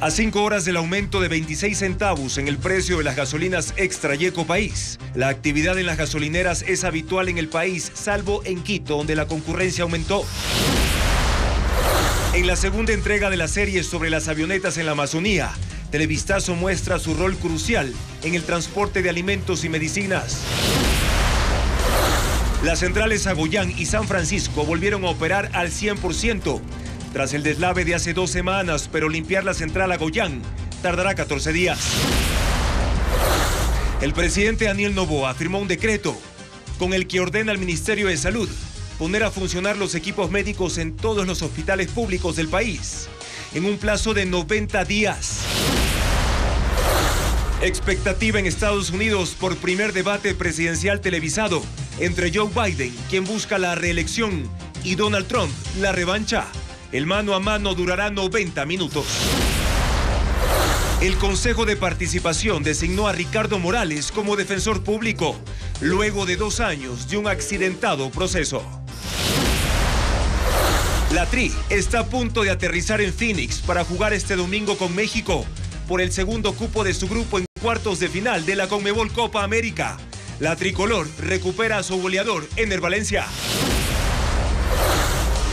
A 5 horas del aumento de 26 centavos en el precio de las gasolinas extra y Ecopaís, la actividad en las gasolineras es habitual en el país, salvo en Quito, donde la concurrencia aumentó. En la segunda entrega de la serie sobre las avionetas en la Amazonía, Televistazo muestra su rol crucial en el transporte de alimentos y medicinas. Las centrales Agoyán y San Francisco volvieron a operar al 100%. Tras el deslave de hace 2 semanas, pero limpiar la central Agoyán tardará 14 días. El presidente Daniel Noboa firmó un decreto con el que ordena al Ministerio de Salud poner a funcionar los equipos médicos en todos los hospitales públicos del país en un plazo de 90 días. Expectativa en Estados Unidos por primer debate presidencial televisado entre Joe Biden, quien busca la reelección, y Donald Trump, la revancha. El mano a mano durará 90 minutos. El Consejo de Participación designó a Ricardo Morales como defensor público, luego de 2 años de un accidentado proceso. La Tri está a punto de aterrizar en Phoenix para jugar este domingo con México por el segundo cupo de su grupo en cuartos de final de la Conmebol Copa América. La tricolor recupera a su goleador, Ener Valencia.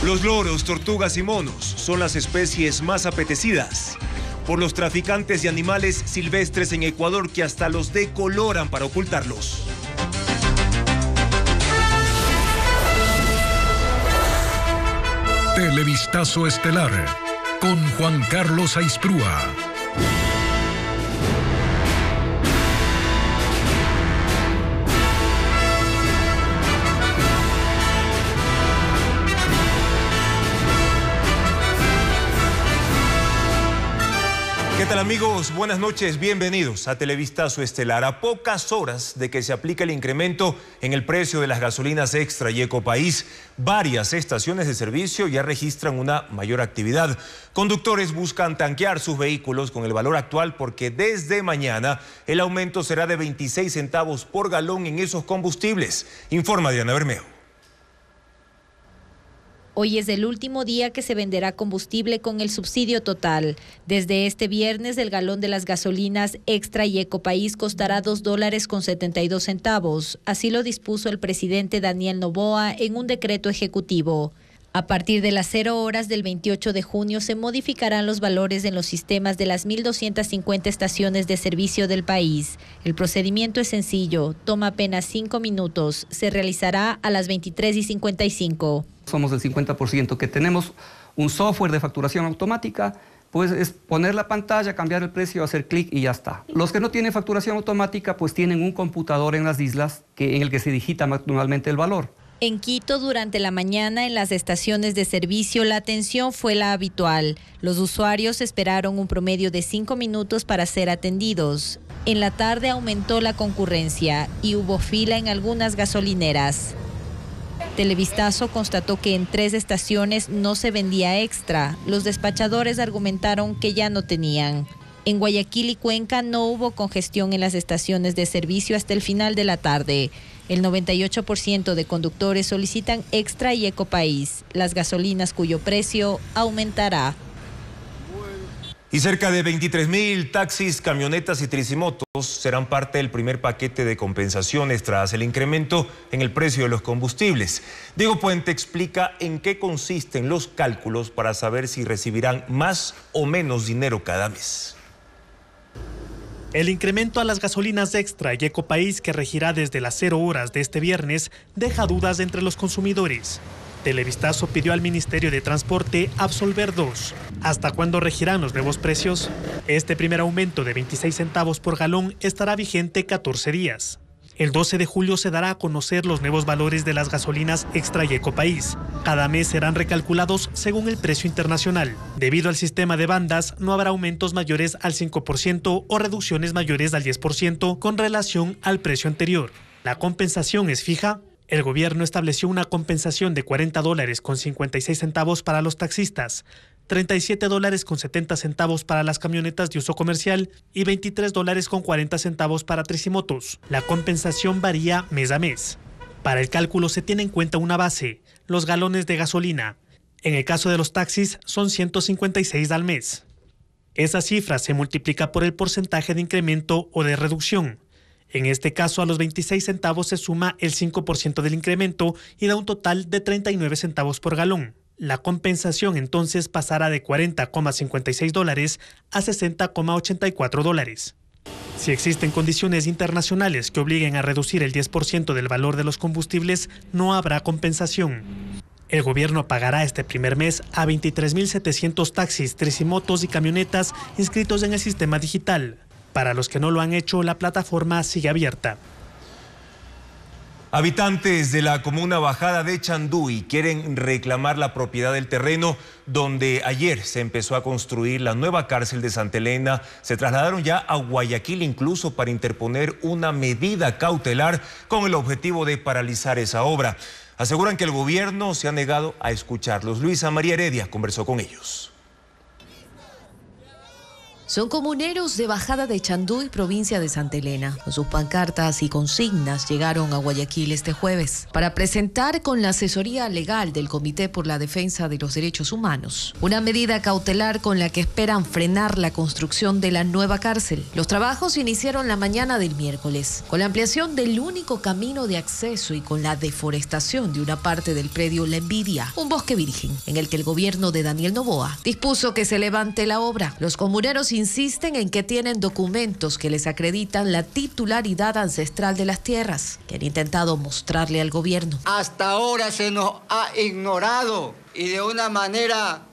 Los loros, tortugas y monos son las especies más apetecidas por los traficantes de animales silvestres en Ecuador, que hasta los decoloran para ocultarlos. Televistazo estelar con Juan Carlos Aisprúa. ¿Qué tal, amigos? Buenas noches, bienvenidos a Televistazo Estelar. A pocas horas de que se aplique el incremento en el precio de las gasolinas extra y Ecopaís, varias estaciones de servicio ya registran una mayor actividad. Conductores buscan tanquear sus vehículos con el valor actual porque desde mañana el aumento será de 26 centavos por galón en esos combustibles. Informa Diana Bermeo. Hoy es el último día que se venderá combustible con el subsidio total. Desde este viernes, el galón de las gasolinas extra y Ecopaís costará $2.72. Así lo dispuso el presidente Daniel Noboa en un decreto ejecutivo. A partir de las 0 horas del 28 de junio se modificarán los valores en los sistemas de las 1.250 estaciones de servicio del país. El procedimiento es sencillo, toma apenas 5 minutos. Se realizará a las 23:55. Somos el 50% que tenemos un software de facturación automática, pues es poner la pantalla, cambiar el precio, hacer clic y ya está. Los que no tienen facturación automática, pues tienen un computador en las islas en el que se digita manualmente el valor. En Quito, durante la mañana, en las estaciones de servicio, la atención fue la habitual. Los usuarios esperaron un promedio de 5 minutos para ser atendidos. En la tarde aumentó la concurrencia y hubo fila en algunas gasolineras. Televistazo constató que en 3 estaciones no se vendía extra. Los despachadores argumentaron que ya no tenían. En Guayaquil y Cuenca no hubo congestión en las estaciones de servicio hasta el final de la tarde. El 98% de conductores solicitan extra y Ecopaís, las gasolinas cuyo precio aumentará. Y cerca de 23.000 taxis, camionetas y tricimotos serán parte del primer paquete de compensaciones tras el incremento en el precio de los combustibles. Diego Puente explica en qué consisten los cálculos para saber si recibirán más o menos dinero cada mes. El incremento a las gasolinas extra y Ecopaís, que regirá desde las 0 horas de este viernes, deja dudas entre los consumidores. Televistazo pidió al Ministerio de Transporte absolver 2. ¿Hasta cuándo regirán los nuevos precios? Este primer aumento de 26 centavos por galón estará vigente 14 días. El 12 de julio se dará a conocer los nuevos valores de las gasolinas extra y Ecopaís. Cada mes serán recalculados según el precio internacional. Debido al sistema de bandas, no habrá aumentos mayores al 5% o reducciones mayores al 10% con relación al precio anterior. La compensación es fija. El gobierno estableció una compensación de $40.56 para los taxistas, $37.70 para las camionetas de uso comercial y $23.40 para tricimotos. La compensación varía mes a mes. Para el cálculo se tiene en cuenta una base, los galones de gasolina. En el caso de los taxis son 156 al mes. Esa cifra se multiplica por el porcentaje de incremento o de reducción. En este caso, a los 26 centavos se suma el 5% del incremento y da un total de 39 centavos por galón. La compensación entonces pasará de $40,56 a $60,84. Si existen condiciones internacionales que obliguen a reducir el 10% del valor de los combustibles, no habrá compensación. El gobierno pagará este primer mes a 23.700 taxis, tricimotos y camionetas inscritos en el sistema digital. Para los que no lo han hecho, la plataforma sigue abierta. Habitantes de la comuna Bajada de Chanduy quieren reclamar la propiedad del terreno donde ayer se empezó a construir la nueva cárcel de Santa Elena. Se trasladaron ya a Guayaquil incluso para interponer una medida cautelar con el objetivo de paralizar esa obra. Aseguran que el gobierno se ha negado a escucharlos. Luisa María Heredia conversó con ellos. Son comuneros de Bajada de Chanduy, provincia de Santa Elena. Con sus pancartas y consignas llegaron a Guayaquil este jueves para presentar con la asesoría legal del Comité por la Defensa de los Derechos Humanos una medida cautelar con la que esperan frenar la construcción de la nueva cárcel. Los trabajos iniciaron la mañana del miércoles, con la ampliación del único camino de acceso y con la deforestación de una parte del predio La Envidia, un bosque virgen, en el que el gobierno de Daniel Noboa dispuso que se levante la obra. Los comuneros insisten en que tienen documentos que les acreditan la titularidad ancestral de las tierras, que han intentado mostrarle al gobierno. Hasta ahora se nos ha ignorado y de una manera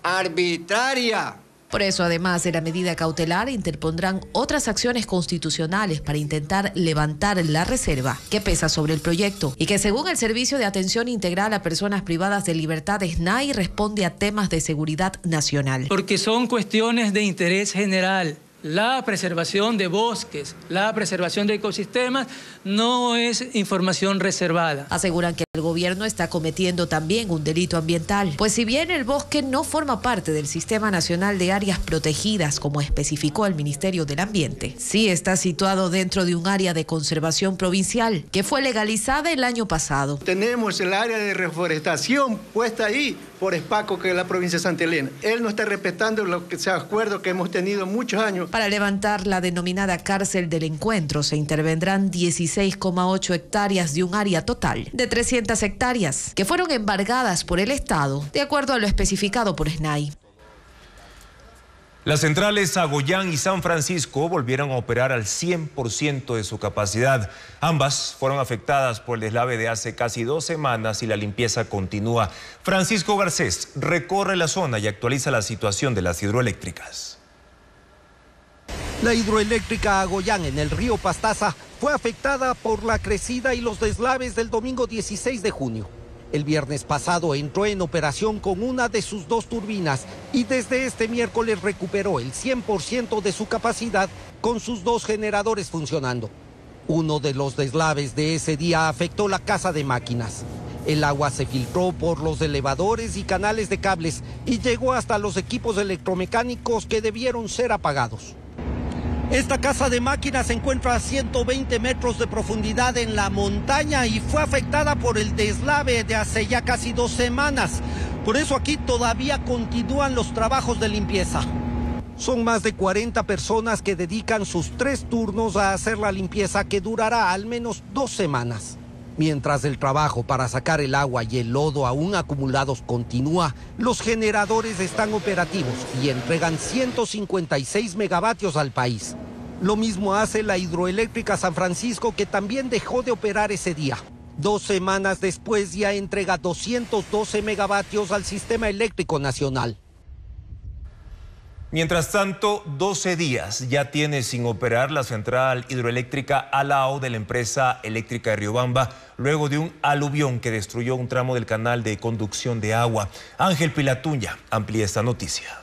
arbitraria. Por eso, además de la medida cautelar, interpondrán otras acciones constitucionales para intentar levantar la reserva que pesa sobre el proyecto y que, según el Servicio de Atención Integral a Personas Privadas de Libertad, SNAI, responde a temas de seguridad nacional. Porque son cuestiones de interés general. La preservación de bosques, la preservación de ecosistemas no es información reservada. Aseguran que el gobierno está cometiendo también un delito ambiental, pues si bien el bosque no forma parte del Sistema Nacional de Áreas Protegidas, como especificó el Ministerio del Ambiente, sí está situado dentro de un área de conservación provincial que fue legalizada el año pasado. Tenemos el área de reforestación puesta ahí por Espaco, que es la provincia de Santa Elena. Él no está respetando ese acuerdo que hemos tenido muchos años. Para levantar la denominada cárcel del encuentro se intervendrán 16,8 hectáreas de un área total de 300 hectáreas que fueron embargadas por el Estado, de acuerdo a lo especificado por SNAI. Las centrales Sagoyán y San Francisco volvieron a operar al 100% de su capacidad. Ambas fueron afectadas por el deslave de hace casi 2 semanas y la limpieza continúa. Francisco Garcés recorre la zona y actualiza la situación de las hidroeléctricas. La hidroeléctrica Agoyán en el río Pastaza fue afectada por la crecida y los deslaves del domingo 16 de junio. El viernes pasado entró en operación con una de sus 2 turbinas y desde este miércoles recuperó el 100% de su capacidad con sus 2 generadores funcionando. Uno de los deslaves de ese día afectó la casa de máquinas. El agua se filtró por los elevadores y canales de cables y llegó hasta los equipos electromecánicos que debieron ser apagados. Esta casa de máquinas se encuentra a 120 metros de profundidad en la montaña y fue afectada por el deslave de hace ya casi 2 semanas. Por eso aquí todavía continúan los trabajos de limpieza. Son más de 40 personas que dedican sus 3 turnos a hacer la limpieza, que durará al menos 2 semanas. Mientras el trabajo para sacar el agua y el lodo aún acumulados continúa, los generadores están operativos y entregan 156 megavatios al país. Lo mismo hace la hidroeléctrica San Francisco, que también dejó de operar ese día. 2 semanas después ya entrega 212 megavatios al sistema eléctrico nacional. Mientras tanto, 12 días ya tiene sin operar la central hidroeléctrica Alao de la empresa eléctrica de Riobamba, luego de un aluvión que destruyó un tramo del canal de conducción de agua. Ángel Pilatuña amplía esta noticia.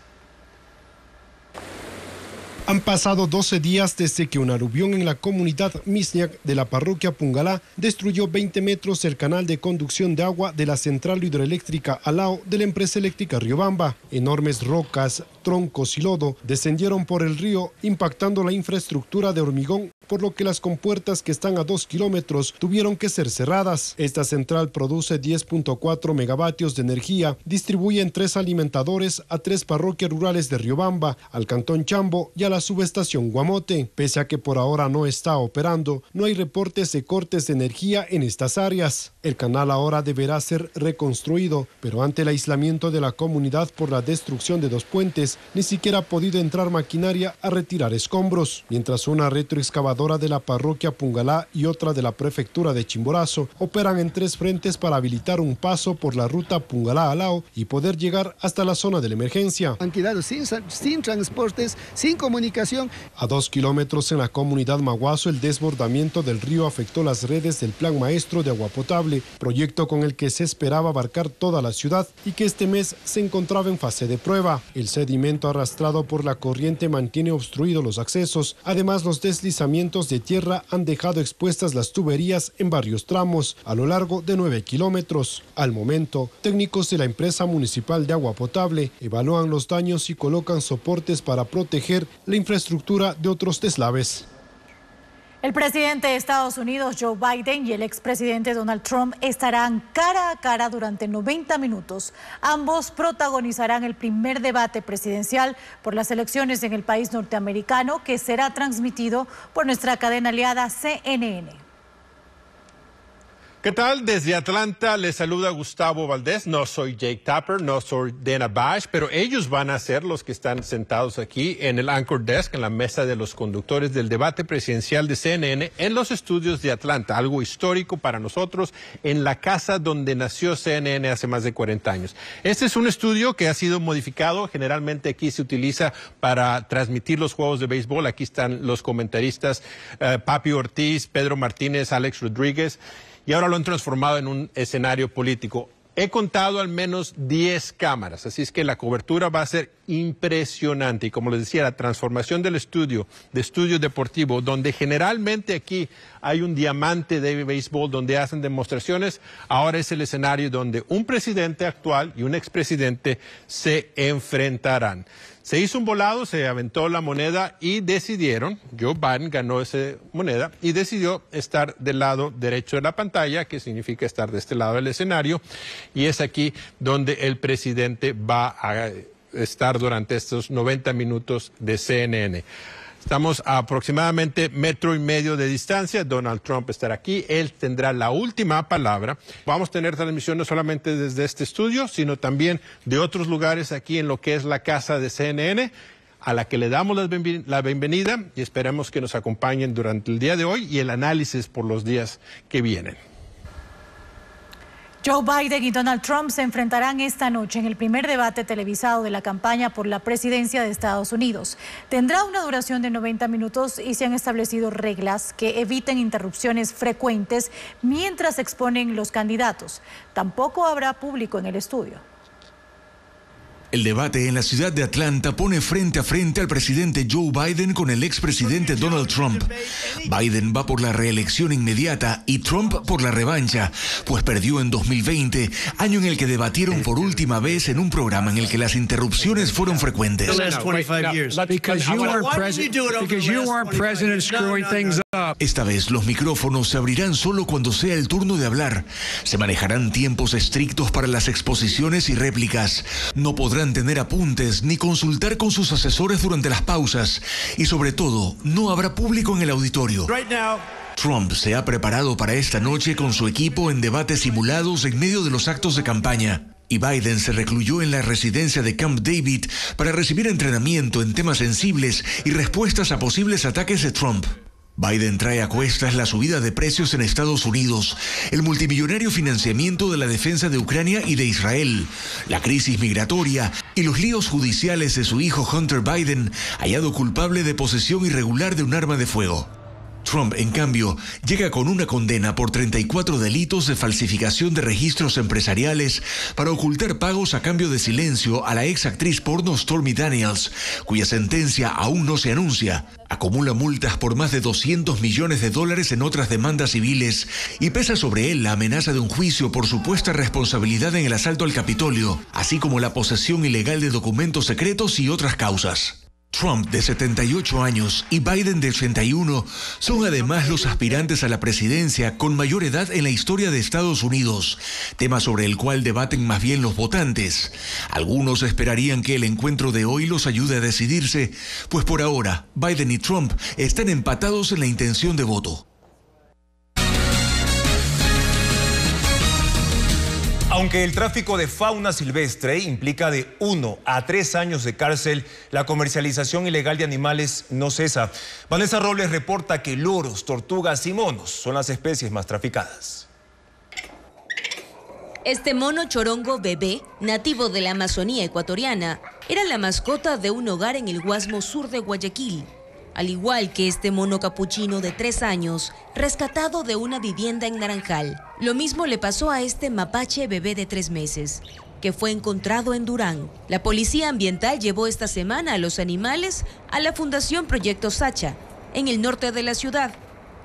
Han pasado 12 días desde que un aluvión en la comunidad Misniac de la parroquia Pungalá destruyó 20 metros el canal de conducción de agua de la central hidroeléctrica Alao de la empresa eléctrica Riobamba. Enormes rocas, troncos y lodo descendieron por el río, impactando la infraestructura de hormigón por lo que las compuertas que están a 2 kilómetros tuvieron que ser cerradas. Esta central produce 10.4 megavatios de energía, distribuye en 3 alimentadores a 3 parroquias rurales de Riobamba, al cantón Chambo y a la subestación Guamote. Pese a que por ahora no está operando, no hay reportes de cortes de energía en estas áreas. El canal ahora deberá ser reconstruido, pero ante el aislamiento de la comunidad por la destrucción de 2 puentes, ni siquiera ha podido entrar maquinaria a retirar escombros, mientras una retroexcavadora de la parroquia Pungalá y otra de la prefectura de Chimborazo operan en 3 frentes para habilitar un paso por la ruta Pungalá-Alao y poder llegar hasta la zona de la emergencia. Han quedado sin transportes, sin comunicación. A 2 kilómetros en la comunidad Maguazo, el desbordamiento del río afectó las redes del Plan Maestro de Agua Potable, proyecto con el que se esperaba abarcar toda la ciudad y que este mes se encontraba en fase de prueba. El sedimento arrastrado por la corriente mantiene obstruidos los accesos. Además, los deslizamientos de tierra han dejado expuestas las tuberías en varios tramos a lo largo de 9 kilómetros. Al momento, técnicos de la empresa municipal de agua potable evalúan los daños y colocan soportes para proteger la infraestructura de otros deslaves. El presidente de Estados Unidos, Joe Biden, y el expresidente Donald Trump estarán cara a cara durante 90 minutos. Ambos protagonizarán el primer debate presidencial por las elecciones en el país norteamericano, que será transmitido por nuestra cadena aliada CNN. ¿Qué tal? Desde Atlanta les saluda Gustavo Valdés. No soy Jake Tapper, no soy Dana Bash, pero ellos van a ser los que están sentados aquí en el Anchor Desk, en la mesa de los conductores del debate presidencial de CNN en los estudios de Atlanta, algo histórico para nosotros, en la casa donde nació CNN hace más de 40 años. Este es un estudio que ha sido modificado. Generalmente aquí se utiliza para transmitir los juegos de béisbol. Aquí están los comentaristas Papi Ortiz, Pedro Martínez, Alex Rodríguez. Y ahora lo han transformado en un escenario político. He contado al menos 10 cámaras, así es que la cobertura va a ser impresionante. Y como les decía, la transformación del estudio, de estudio deportivo, donde generalmente aquí hay un diamante de béisbol donde hacen demostraciones, ahora es el escenario donde un presidente actual y un expresidente se enfrentarán. Se hizo un volado, se aventó la moneda y decidieron, Joe Biden ganó esa moneda y decidió estar del lado derecho de la pantalla, que significa estar de este lado del escenario, y es aquí donde el presidente va a estar durante estos 90 minutos de CNN. Estamos a aproximadamente 1,5 metros de distancia. Donald Trump estará aquí. Él tendrá la última palabra. Vamos a tener transmisión no solamente desde este estudio, sino también de otros lugares aquí en lo que es la casa de CNN, a la que le damos la bienvenida y esperamos que nos acompañen durante el día de hoy y el análisis por los días que vienen. Joe Biden y Donald Trump se enfrentarán esta noche en el primer debate televisado de la campaña por la presidencia de Estados Unidos. Tendrá una duración de 90 minutos y se han establecido reglas que eviten interrupciones frecuentes mientras exponen los candidatos. Tampoco habrá público en el estudio. El debate en la ciudad de Atlanta pone frente a frente al presidente Joe Biden con el expresidente Donald Trump. Biden va por la reelección inmediata y Trump por la revancha, pues perdió en 2020, año en el que debatieron por última vez en un programa en el que las interrupciones fueron frecuentes. Esta vez los micrófonos se abrirán solo cuando sea el turno de hablar. Se manejarán tiempos estrictos para las exposiciones y réplicas. No podrán tener apuntes ni consultar con sus asesores durante las pausas. Y sobre todo, no habrá público en el auditorio. Trump se ha preparado para esta noche con su equipo en debates simulados en medio de los actos de campaña. Y Biden se recluyó en la residencia de Camp David para recibir entrenamiento en temas sensibles y respuestas a posibles ataques de Trump. Biden trae a cuestas la subida de precios en Estados Unidos, el multimillonario financiamiento de la defensa de Ucrania y de Israel, la crisis migratoria y los líos judiciales de su hijo Hunter Biden, hallado culpable de posesión irregular de un arma de fuego. Trump, en cambio, llega con una condena por 34 delitos de falsificación de registros empresariales para ocultar pagos a cambio de silencio a la ex actriz porno Stormy Daniels, cuya sentencia aún no se anuncia. Acumula multas por más de $200 millones en otras demandas civiles y pesa sobre él la amenaza de un juicio por supuesta responsabilidad en el asalto al Capitolio, así como la posesión ilegal de documentos secretos y otras causas. Trump, de 78 años, y Biden, de 81, son además los aspirantes a la presidencia con mayor edad en la historia de Estados Unidos, tema sobre el cual debaten más bien los votantes. Algunos esperarían que el encuentro de hoy los ayude a decidirse, pues por ahora, Biden y Trump están empatados en la intención de voto. Aunque el tráfico de fauna silvestre implica de 1 a 3 años de cárcel, la comercialización ilegal de animales no cesa. Vanessa Robles reporta que loros, tortugas y monos son las especies más traficadas. Este mono chorongo bebé, nativo de la Amazonía ecuatoriana, era la mascota de un hogar en el Guasmo Sur de Guayaquil. Al igual que este mono capuchino de 3 años, rescatado de una vivienda en Naranjal. Lo mismo le pasó a este mapache bebé de 3 meses, que fue encontrado en Durán. La Policía Ambiental llevó esta semana a los animales a la Fundación Proyecto Sacha, en el norte de la ciudad.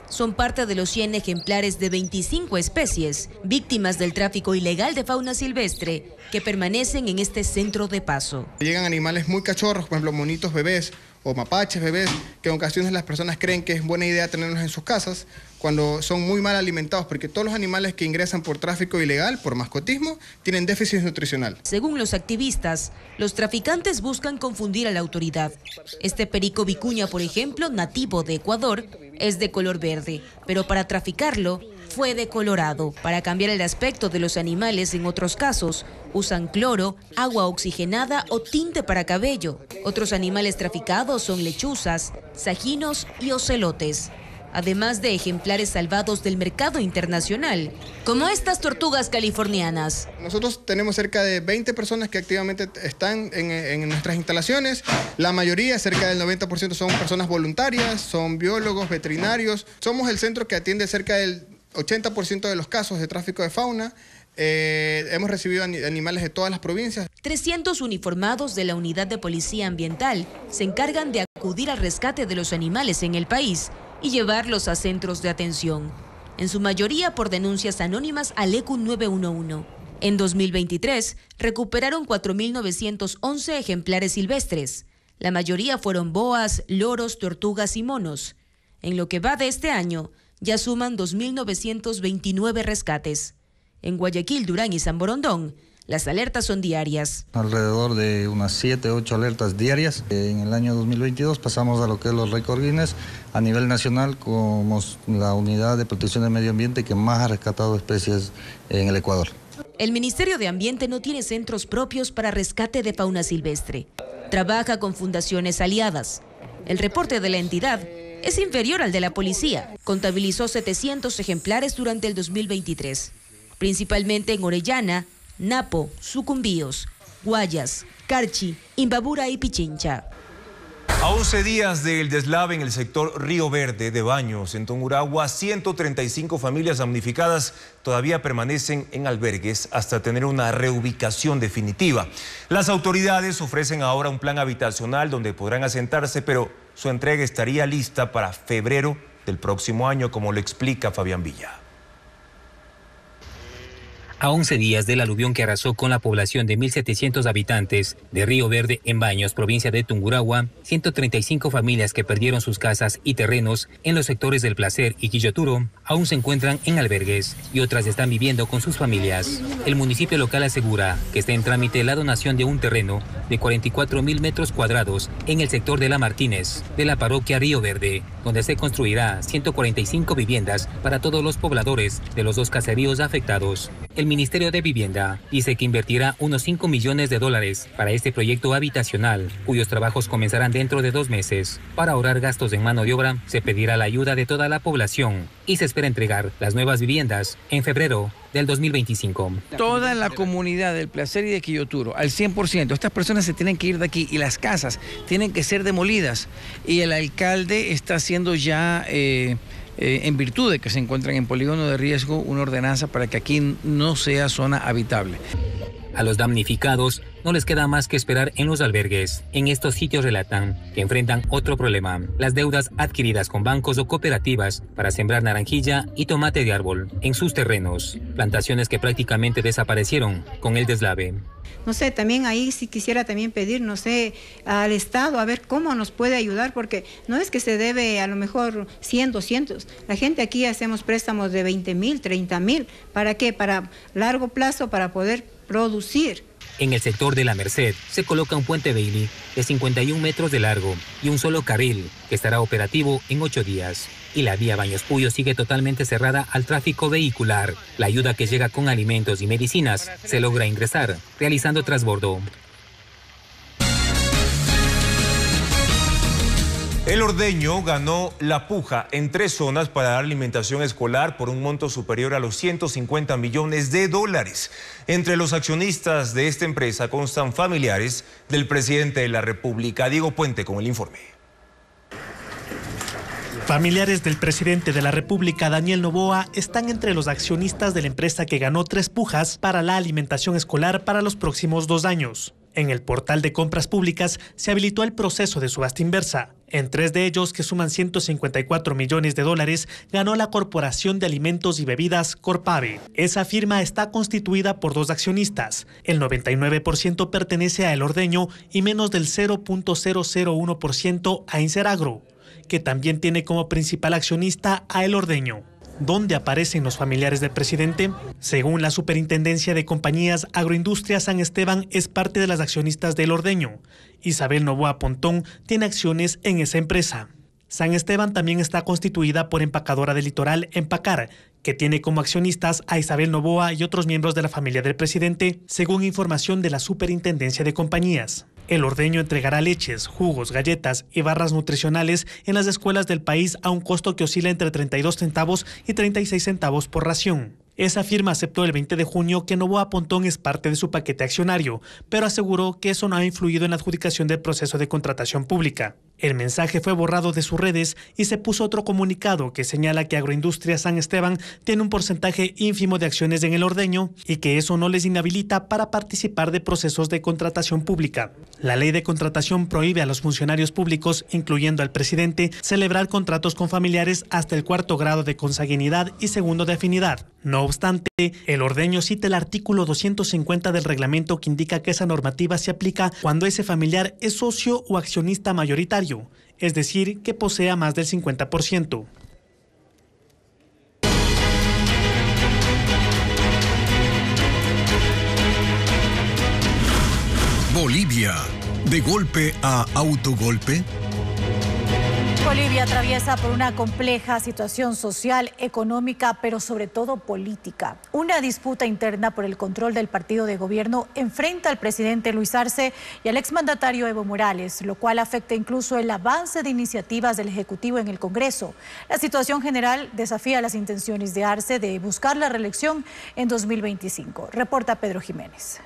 Son parte de los 100 ejemplares de 25 especies, víctimas del tráfico ilegal de fauna silvestre, que permanecen en este centro de paso. Llegan animales muy cachorros, por ejemplo, monitos bebés o mapaches bebés, que en ocasiones las personas creen que es buena idea tenerlos en sus casas, cuando son muy mal alimentados, porque todos los animales que ingresan por tráfico ilegal, por mascotismo, tienen déficit nutricional. Según los activistas, los traficantes buscan confundir a la autoridad. Este perico vicuña, por ejemplo, nativo de Ecuador, es de color verde, pero para traficarlo fue decolorado. Para cambiar el aspecto de los animales, en otros casos, usan cloro, agua oxigenada o tinte para cabello. Otros animales traficados son lechuzas, sajinos y ocelotes, además de ejemplares salvados del mercado internacional, como estas tortugas californianas. Nosotros tenemos cerca de 20 personas que activamente están en nuestras instalaciones. La mayoría, cerca del 90%, son personas voluntarias, son biólogos, veterinarios. Somos el centro que atiende cerca del 80% de los casos de tráfico de fauna. Hemos recibido animales de todas las provincias. 300 uniformados de la Unidad de Policía Ambiental se encargan de acudir al rescate de los animales en el país y llevarlos a centros de atención, en su mayoría por denuncias anónimas al ECU 911. En 2023 recuperaron 4.911 ejemplares silvestres. La mayoría fueron boas, loros, tortugas y monos. En lo que va de este año, ya suman 2.929 rescates. En Guayaquil, Durán y San Borondón, las alertas son diarias. Alrededor de unas 7, 8 alertas diarias. En el año 2022 pasamos a lo que es los récord Guinness a nivel nacional como la unidad de protección del medio ambiente que más ha rescatado especies en el Ecuador. El Ministerio de Ambiente no tiene centros propios para rescate de fauna silvestre. Trabaja con fundaciones aliadas. El reporte de la entidad es inferior al de la policía. Contabilizó 700 ejemplares durante el 2023, principalmente en Orellana, Napo, Sucumbíos, Guayas, Carchi, Imbabura y Pichincha. A 11 días del deslave en el sector Río Verde de Baños, en Tungurahua, 135 familias damnificadas todavía permanecen en albergues hasta tener una reubicación definitiva. Las autoridades ofrecen ahora un plan habitacional donde podrán asentarse, pero su entrega estaría lista para febrero del próximo año, como lo explica Fabián Villa. A 11 días del aluvión que arrasó con la población de 1.700 habitantes de Río Verde en Baños, provincia de Tungurahua, 135 familias que perdieron sus casas y terrenos en los sectores del Placer y Quilloturo aún se encuentran en albergues y otras están viviendo con sus familias. El municipio local asegura que está en trámite la donación de un terreno de 44.000 metros cuadrados en el sector de La Martínez, de la parroquia Río Verde, donde se construirá 145 viviendas para todos los pobladores de los 2 caseríos afectados. El Ministerio de Vivienda dice que invertirá unos $5 millones para este proyecto habitacional, cuyos trabajos comenzarán dentro de 2 meses. Para ahorrar gastos en mano de obra, se pedirá la ayuda de toda la población y se espera entregar las nuevas viviendas en febrero del 2025. Toda la comunidad del Placer y de Quilloturo, al 100%, estas personas se tienen que ir de aquí y las casas tienen que ser demolidas. Y el alcalde está haciendo ya, en virtud de que se encuentran en polígono de riesgo, una ordenanza para que aquí no sea zona habitable. A los damnificados no les queda más que esperar en los albergues. En estos sitios relatan que enfrentan otro problema: las deudas adquiridas con bancos o cooperativas para sembrar naranjilla y tomate de árbol en sus terrenos, plantaciones que prácticamente desaparecieron con el deslave. No sé, también ahí sí quisiera también pedir, no sé, al Estado a ver cómo nos puede ayudar, porque no es que se debe a lo mejor 100, 200. La gente aquí hacemos préstamos de 20,000, 30,000. ¿Para qué? Para largo plazo, para poder producir. En el sector de La Merced se coloca un puente Bailey de 51 metros de largo y un solo carril que estará operativo en 8 días. Y la vía Baños Puyo sigue totalmente cerrada al tráfico vehicular. La ayuda que llega con alimentos y medicinas se logra ingresar realizando transbordo. El Ordeño ganó la puja en 3 zonas para dar alimentación escolar por un monto superior a los 150 millones de dólares. Entre los accionistas de esta empresa constan familiares del presidente de la República. Diego Puente con el informe. Familiares del presidente de la República, Daniel Noboa, están entre los accionistas de la empresa que ganó 3 pujas para la alimentación escolar para los próximos 2 años. En el portal de compras públicas se habilitó el proceso de subasta inversa. En 3 de ellos, que suman 154 millones de dólares, ganó la Corporación de Alimentos y Bebidas, Corpave. Esa firma está constituida por 2 accionistas. El 99% pertenece a El Ordeño y menos del 0.001% a Inseragro, que también tiene como principal accionista a El Ordeño. ¿Dónde aparecen los familiares del presidente? Según la Superintendencia de Compañías, Agroindustria San Esteban es parte de las accionistas del Ordeño. Isabel Noboa Pontón tiene acciones en esa empresa. San Esteban también está constituida por Empacadora del Litoral, Empacar, que tiene como accionistas a Isabel Noboa y otros miembros de la familia del presidente, según información de la Superintendencia de Compañías. El Ordeño entregará leches, jugos, galletas y barras nutricionales en las escuelas del país a un costo que oscila entre 32 centavos y 36 centavos por ración. Esa firma aceptó el 20 de junio que Noboa Pontón es parte de su paquete accionario, pero aseguró que eso no ha influido en la adjudicación del proceso de contratación pública. El mensaje fue borrado de sus redes y se puso otro comunicado que señala que Agroindustria San Esteban tiene un porcentaje ínfimo de acciones en El Ordeño y que eso no les inhabilita para participar de procesos de contratación pública. La ley de contratación prohíbe a los funcionarios públicos, incluyendo al presidente, celebrar contratos con familiares hasta el 4º grado de consanguinidad y 2º de afinidad. No obstante, El Ordeño cita el artículo 250 del reglamento que indica que esa normativa se aplica cuando ese familiar es socio o accionista mayoritario, es decir, que posea más del 50%. Bolivia, de golpe a autogolpe. Bolivia atraviesa por una compleja situación social, económica, pero sobre todo política. Una disputa interna por el control del partido de gobierno enfrenta al presidente Luis Arce y al exmandatario Evo Morales, lo cual afecta incluso el avance de iniciativas del Ejecutivo en el Congreso. La situación general desafía las intenciones de Arce de buscar la reelección en 2025. Reporta Pedro Jiménez.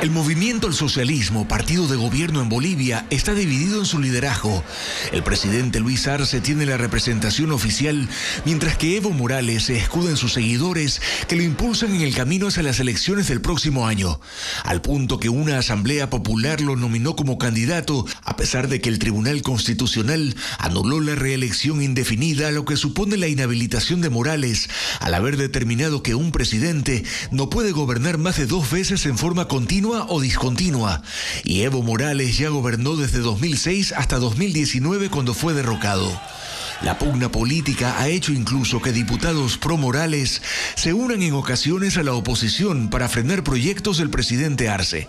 El movimiento al socialismo, partido de gobierno en Bolivia, está dividido en su liderazgo. El presidente Luis Arce tiene la representación oficial, mientras que Evo Morales se escuda en sus seguidores que lo impulsan en el camino hacia las elecciones del próximo año, al punto que una asamblea popular lo nominó como candidato, a pesar de que el Tribunal Constitucional anuló la reelección indefinida, lo que supone la inhabilitación de Morales, al haber determinado que un presidente no puede gobernar más de 2 veces en forma continua o discontinua, y Evo Morales ya gobernó desde 2006 hasta 2019 cuando fue derrocado. La pugna política ha hecho incluso que diputados pro Morales se unan en ocasiones a la oposición para frenar proyectos del presidente Arce.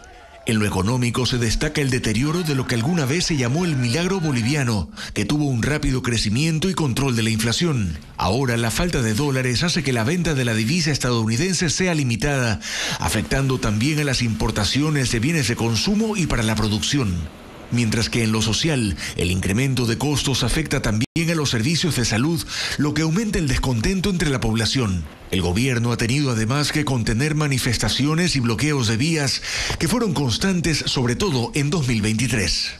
En lo económico se destaca el deterioro de lo que alguna vez se llamó el milagro boliviano, que tuvo un rápido crecimiento y control de la inflación. Ahora la falta de dólares hace que la venta de la divisa estadounidense sea limitada, afectando también a las importaciones de bienes de consumo y para la producción. Mientras que en lo social, el incremento de costos afecta también a los servicios de salud, lo que aumenta el descontento entre la población. El gobierno ha tenido además que contener manifestaciones y bloqueos de vías que fueron constantes, sobre todo en 2023.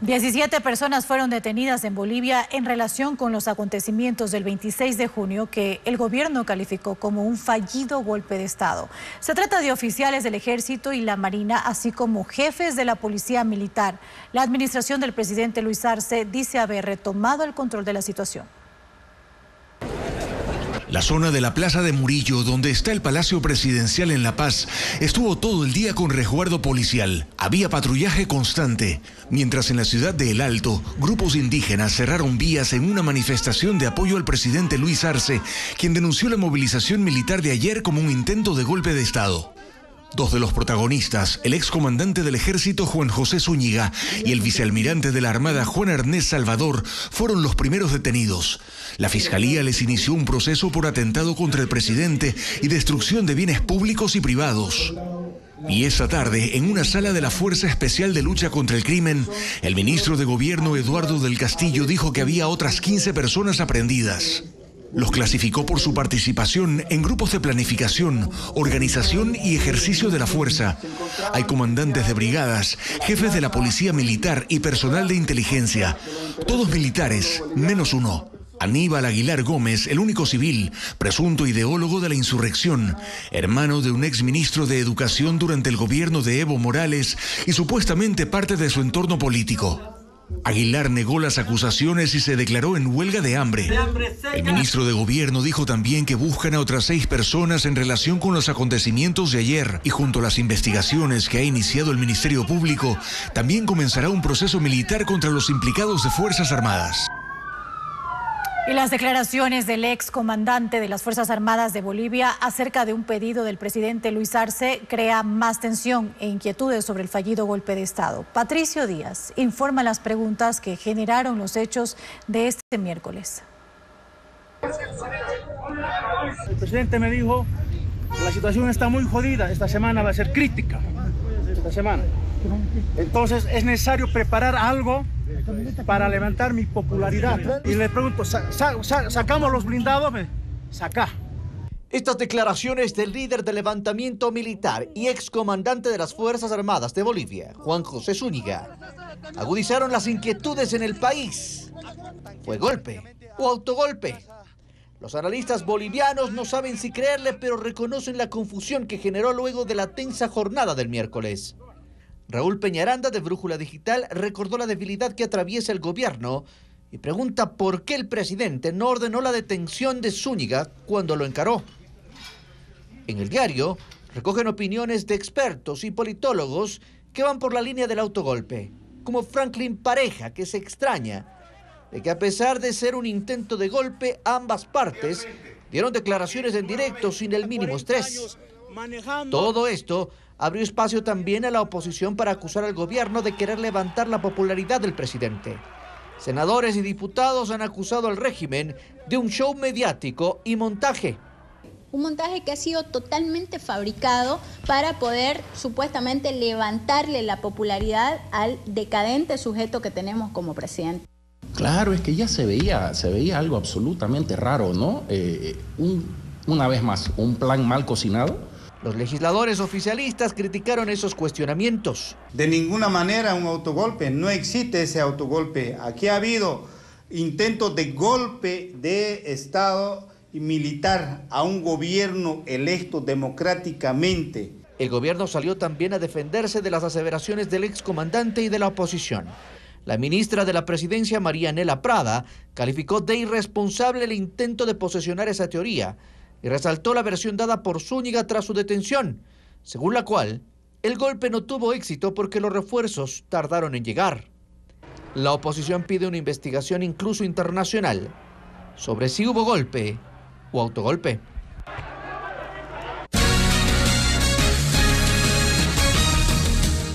17 personas fueron detenidas en Bolivia en relación con los acontecimientos del 26 de junio que el gobierno calificó como un fallido golpe de Estado. Se trata de oficiales del Ejército y la Marina, así como jefes de la Policía Militar. La administración del presidente Luis Arce dice haber retomado el control de la situación. La zona de la Plaza de Murillo, donde está el Palacio Presidencial en La Paz, estuvo todo el día con resguardo policial. Había patrullaje constante. Mientras en la ciudad de El Alto, grupos indígenas cerraron vías en una manifestación de apoyo al presidente Luis Arce, quien denunció la movilización militar de ayer como un intento de golpe de Estado. Dos de los protagonistas, el excomandante del ejército Juan José Zúñiga y el vicealmirante de la Armada Juan Ernest Salvador, fueron los primeros detenidos. La Fiscalía les inició un proceso por atentado contra el presidente y destrucción de bienes públicos y privados. Y esa tarde, en una sala de la Fuerza Especial de Lucha contra el Crimen, el ministro de Gobierno Eduardo del Castillo dijo que había otras 15 personas aprehendidas. Los clasificó por su participación en grupos de planificación, organización y ejercicio de la fuerza. Hay comandantes de brigadas, jefes de la policía militar y personal de inteligencia. Todos militares, menos uno. Aníbal Aguilar Gómez, el único civil, presunto ideólogo de la insurrección, hermano de un exministro de Educación durante el gobierno de Evo Morales y supuestamente parte de su entorno político. Aguilar negó las acusaciones y se declaró en huelga de hambre. El ministro de Gobierno dijo también que buscan a otras 6 personas en relación con los acontecimientos de ayer y junto a las investigaciones que ha iniciado el Ministerio Público, también comenzará un proceso militar contra los implicados de Fuerzas Armadas. Y las declaraciones del ex comandante de las Fuerzas Armadas de Bolivia acerca de un pedido del presidente Luis Arce crea más tensión e inquietudes sobre el fallido golpe de Estado. Patricio Díaz informa las preguntas que generaron los hechos de este miércoles. El presidente me dijo que la situación está muy jodida, esta semana va a ser crítica, esta semana. Entonces es necesario preparar algo para levantar mi popularidad. Y le pregunto, ¿sacamos los blindados? Saca. Estas declaraciones del líder del levantamiento militar y excomandante de las Fuerzas Armadas de Bolivia, Juan José Zúñiga, agudizaron las inquietudes en el país. ¿Fue golpe o autogolpe? Los analistas bolivianos no saben si creerle, pero reconocen la confusión que generó luego de la tensa jornada del miércoles. Raúl Peñaranda, de Brújula Digital, recordó la debilidad que atraviesa el gobierno y pregunta por qué el presidente no ordenó la detención de Zúñiga cuando lo encaró. En el diario recogen opiniones de expertos y politólogos que van por la línea del autogolpe, como Franklin Pareja, que se extraña de que a pesar de ser un intento de golpe, ambas partes dieron declaraciones en directo sin el mínimo estrés. Todo esto abrió espacio también a la oposición para acusar al gobierno de querer levantar la popularidad del presidente. Senadores y diputados han acusado al régimen de un show mediático y montaje. Un montaje que ha sido totalmente fabricado para poder supuestamente levantarle la popularidad al decadente sujeto que tenemos como presidente. Claro, es que ya se veía algo absolutamente raro, ¿no? Una vez más, un plan mal cocinado. Los legisladores oficialistas criticaron esos cuestionamientos. De ninguna manera un autogolpe, no existe ese autogolpe. Aquí ha habido intentos de golpe de Estado y militar a un gobierno electo democráticamente. El gobierno salió también a defenderse de las aseveraciones del excomandante y de la oposición. La ministra de la Presidencia, María Nela Prada, calificó de irresponsable el intento de posesionar esa teoría y resaltó la versión dada por Zúñiga tras su detención, según la cual el golpe no tuvo éxito porque los refuerzos tardaron en llegar. La oposición pide una investigación incluso internacional sobre si hubo golpe o autogolpe.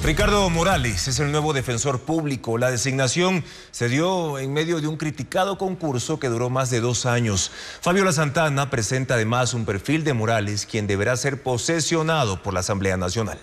Ricardo Morales es el nuevo defensor público. La designación se dio en medio de un criticado concurso que duró más de 2 años. Fabiola Santana presenta además un perfil de Morales, quien deberá ser posesionado por la Asamblea Nacional.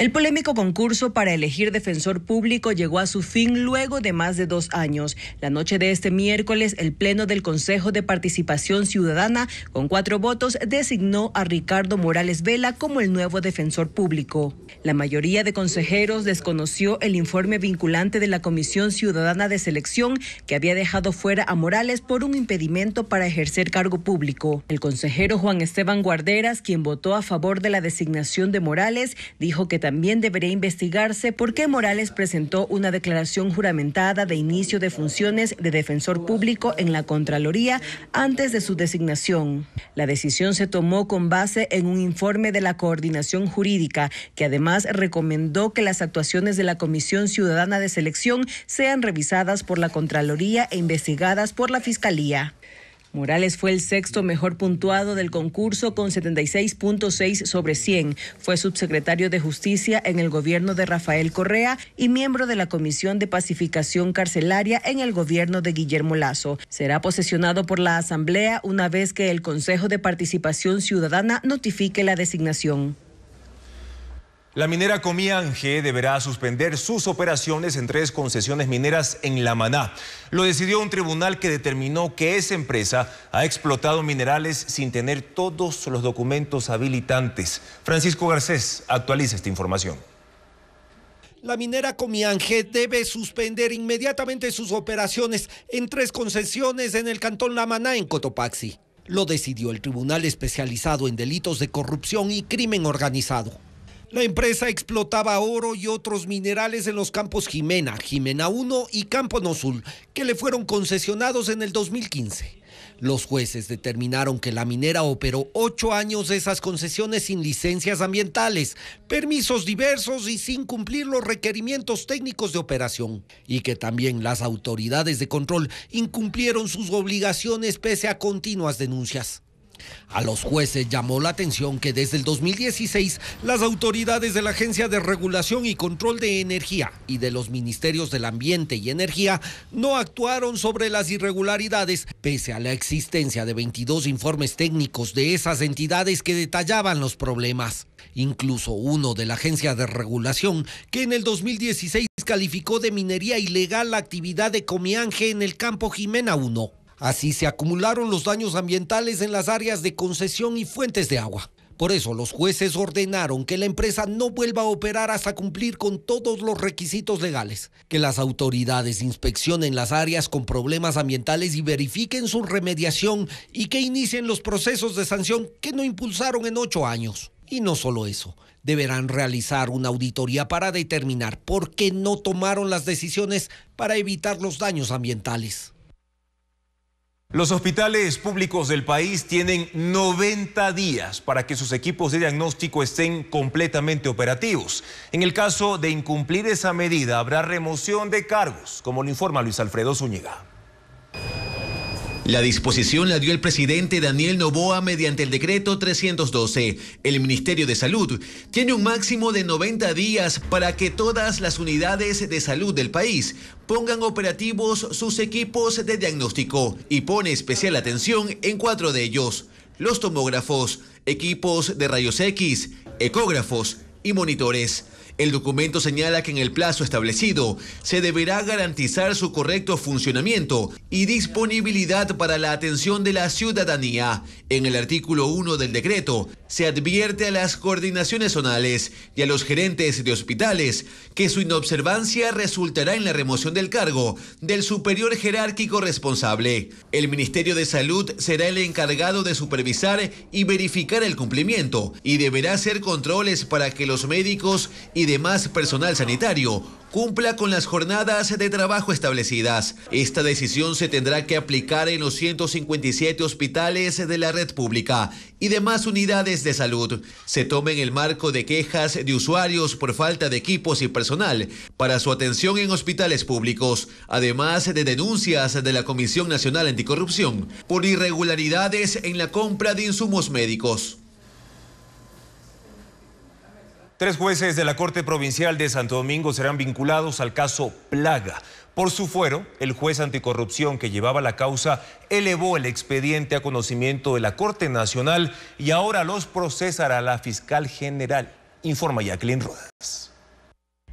El polémico concurso para elegir defensor público llegó a su fin luego de más de 2 años. La noche de este miércoles, el Pleno del Consejo de Participación Ciudadana, con 4 votos, designó a Ricardo Morales Vela como el nuevo defensor público. La mayoría de consejeros desconoció el informe vinculante de la Comisión Ciudadana de Selección, que había dejado fuera a Morales por un impedimento para ejercer cargo público. El consejero Juan Esteban Guarderas, quien votó a favor de la designación de Morales, dijo que también debería investigarse por qué Morales presentó una declaración juramentada de inicio de funciones de defensor público en la Contraloría antes de su designación. La decisión se tomó con base en un informe de la Coordinación Jurídica, que además recomendó que las actuaciones de la Comisión Ciudadana de Selección sean revisadas por la Contraloría e investigadas por la Fiscalía. Morales fue el 6º mejor puntuado del concurso con 76.6 sobre 100. Fue subsecretario de Justicia en el gobierno de Rafael Correa y miembro de la Comisión de Pacificación Carcelaria en el gobierno de Guillermo Lasso. Será posesionado por la Asamblea una vez que el Consejo de Participación Ciudadana notifique la designación. La minera Comiange deberá suspender sus operaciones en 3 concesiones mineras en La Maná. Lo decidió un tribunal que determinó que esa empresa ha explotado minerales sin tener todos los documentos habilitantes. Francisco Garcés actualiza esta información. La minera Comiange debe suspender inmediatamente sus operaciones en 3 concesiones en el cantón La Maná, en Cotopaxi. Lo decidió el tribunal especializado en delitos de corrupción y crimen organizado. La empresa explotaba oro y otros minerales en los campos Jimena, Jimena 1 y Campo Nosul, que le fueron concesionados en el 2015. Los jueces determinaron que la minera operó 8 años esas concesiones sin licencias ambientales, permisos diversos y sin cumplir los requerimientos técnicos de operación, y que también las autoridades de control incumplieron sus obligaciones pese a continuas denuncias. A los jueces llamó la atención que desde el 2016 las autoridades de la Agencia de Regulación y Control de Energía y de los Ministerios del Ambiente y Energía no actuaron sobre las irregularidades, pese a la existencia de 22 informes técnicos de esas entidades que detallaban los problemas. Incluso uno de la Agencia de Regulación, que en el 2016 calificó de minería ilegal la actividad de Comiange en el campo Jimena 1. Así se acumularon los daños ambientales en las áreas de concesión y fuentes de agua. Por eso los jueces ordenaron que la empresa no vuelva a operar hasta cumplir con todos los requisitos legales, que las autoridades inspeccionen las áreas con problemas ambientales y verifiquen su remediación y que inicien los procesos de sanción que no impulsaron en 8 años. Y no solo eso, deberán realizar una auditoría para determinar por qué no tomaron las decisiones para evitar los daños ambientales. Los hospitales públicos del país tienen 90 días para que sus equipos de diagnóstico estén completamente operativos. En el caso de incumplir esa medida, habrá remoción de cargos, como lo informa Luis Alfredo Zúñiga. La disposición la dio el presidente Daniel Noboa mediante el decreto 312. El Ministerio de Salud tiene un máximo de 90 días para que todas las unidades de salud del país pongan operativos sus equipos de diagnóstico y pone especial atención en 4 de ellos: los tomógrafos, equipos de rayos X, ecógrafos y monitores. El documento señala que en el plazo establecido se deberá garantizar su correcto funcionamiento y disponibilidad para la atención de la ciudadanía. En el artículo 1 del decreto se advierte a las coordinaciones zonales y a los gerentes de hospitales que su inobservancia resultará en la remoción del cargo del superior jerárquico responsable. El Ministerio de Salud será el encargado de supervisar y verificar el cumplimiento y deberá hacer controles para que los médicos y demás personal sanitario cumpla con las jornadas de trabajo establecidas. Esta decisión se tendrá que aplicar en los 157 hospitales de la red pública y demás unidades de salud. Se toma en el marco de quejas de usuarios por falta de equipos y personal para su atención en hospitales públicos, además de denuncias de la Comisión Nacional Anticorrupción por irregularidades en la compra de insumos médicos. 3 jueces de la Corte Provincial de Santo Domingo serán vinculados al caso Plaga. Por su fuero, el juez anticorrupción que llevaba la causa elevó el expediente a conocimiento de la Corte Nacional y ahora los procesará la fiscal general. informa Jacqueline Rodas.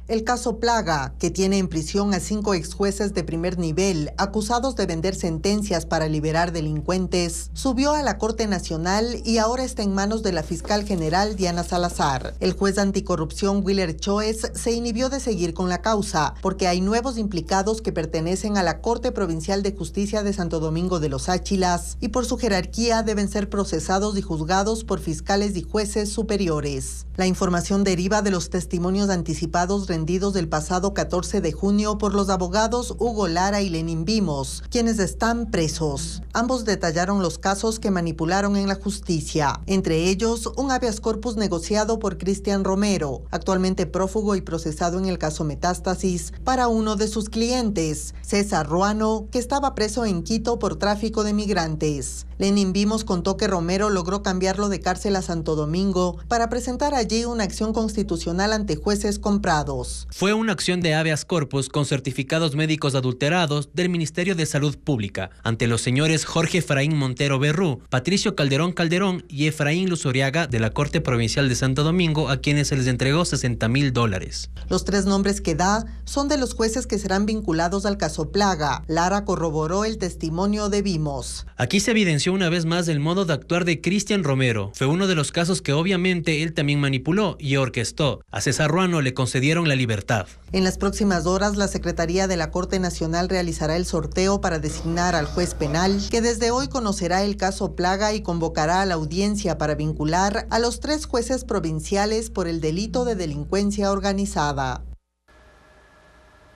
El caso Plaga, que tiene en prisión a 5 exjueces de primer nivel acusados de vender sentencias para liberar delincuentes, subió a la Corte Nacional y ahora está en manos de la fiscal general Diana Salazar. El juez anticorrupción Willer Choes se inhibió de seguir con la causa porque hay nuevos implicados que pertenecen a la Corte Provincial de Justicia de Santo Domingo de los Áchilas y por su jerarquía deben ser procesados y juzgados por fiscales y jueces superiores. La información deriva de los testimonios anticipados rendidos el pasado 14 de junio por los abogados Hugo Lara y Lenín Vimos, quienes están presos. Ambos detallaron los casos que manipularon en la justicia, entre ellos un habeas corpus negociado por Cristian Romero, actualmente prófugo y procesado en el caso Metástasis, para uno de sus clientes, César Ruano, que estaba preso en Quito por tráfico de migrantes. Lenín Vimos contó que Romero logró cambiarlo de cárcel a Santo Domingo para presentar allí una acción constitucional ante jueces comprados. Fue una acción de habeas corpus con certificados médicos adulterados del Ministerio de Salud Pública ante los señores Jorge Efraín Montero Berrú, Patricio Calderón Calderón y Efraín Luzuriaga de la Corte Provincial de Santo Domingo, a quienes se les entregó $60,000. Los 3 nombres que da son de los jueces que serán vinculados al caso Plaga. Lara corroboró el testimonio de Vimos. Aquí se evidenció una vez más el modo de actuar de Cristian Romero. Fue uno de los casos que obviamente él también manipuló y orquestó. A César Ruano le concedieron la libertad. En las próximas horas, la Secretaría de la Corte Nacional realizará el sorteo para designar al juez penal, que desde hoy conocerá el caso Plaga y convocará a la audiencia para vincular a los 3 jueces provinciales por el delito de delincuencia organizada.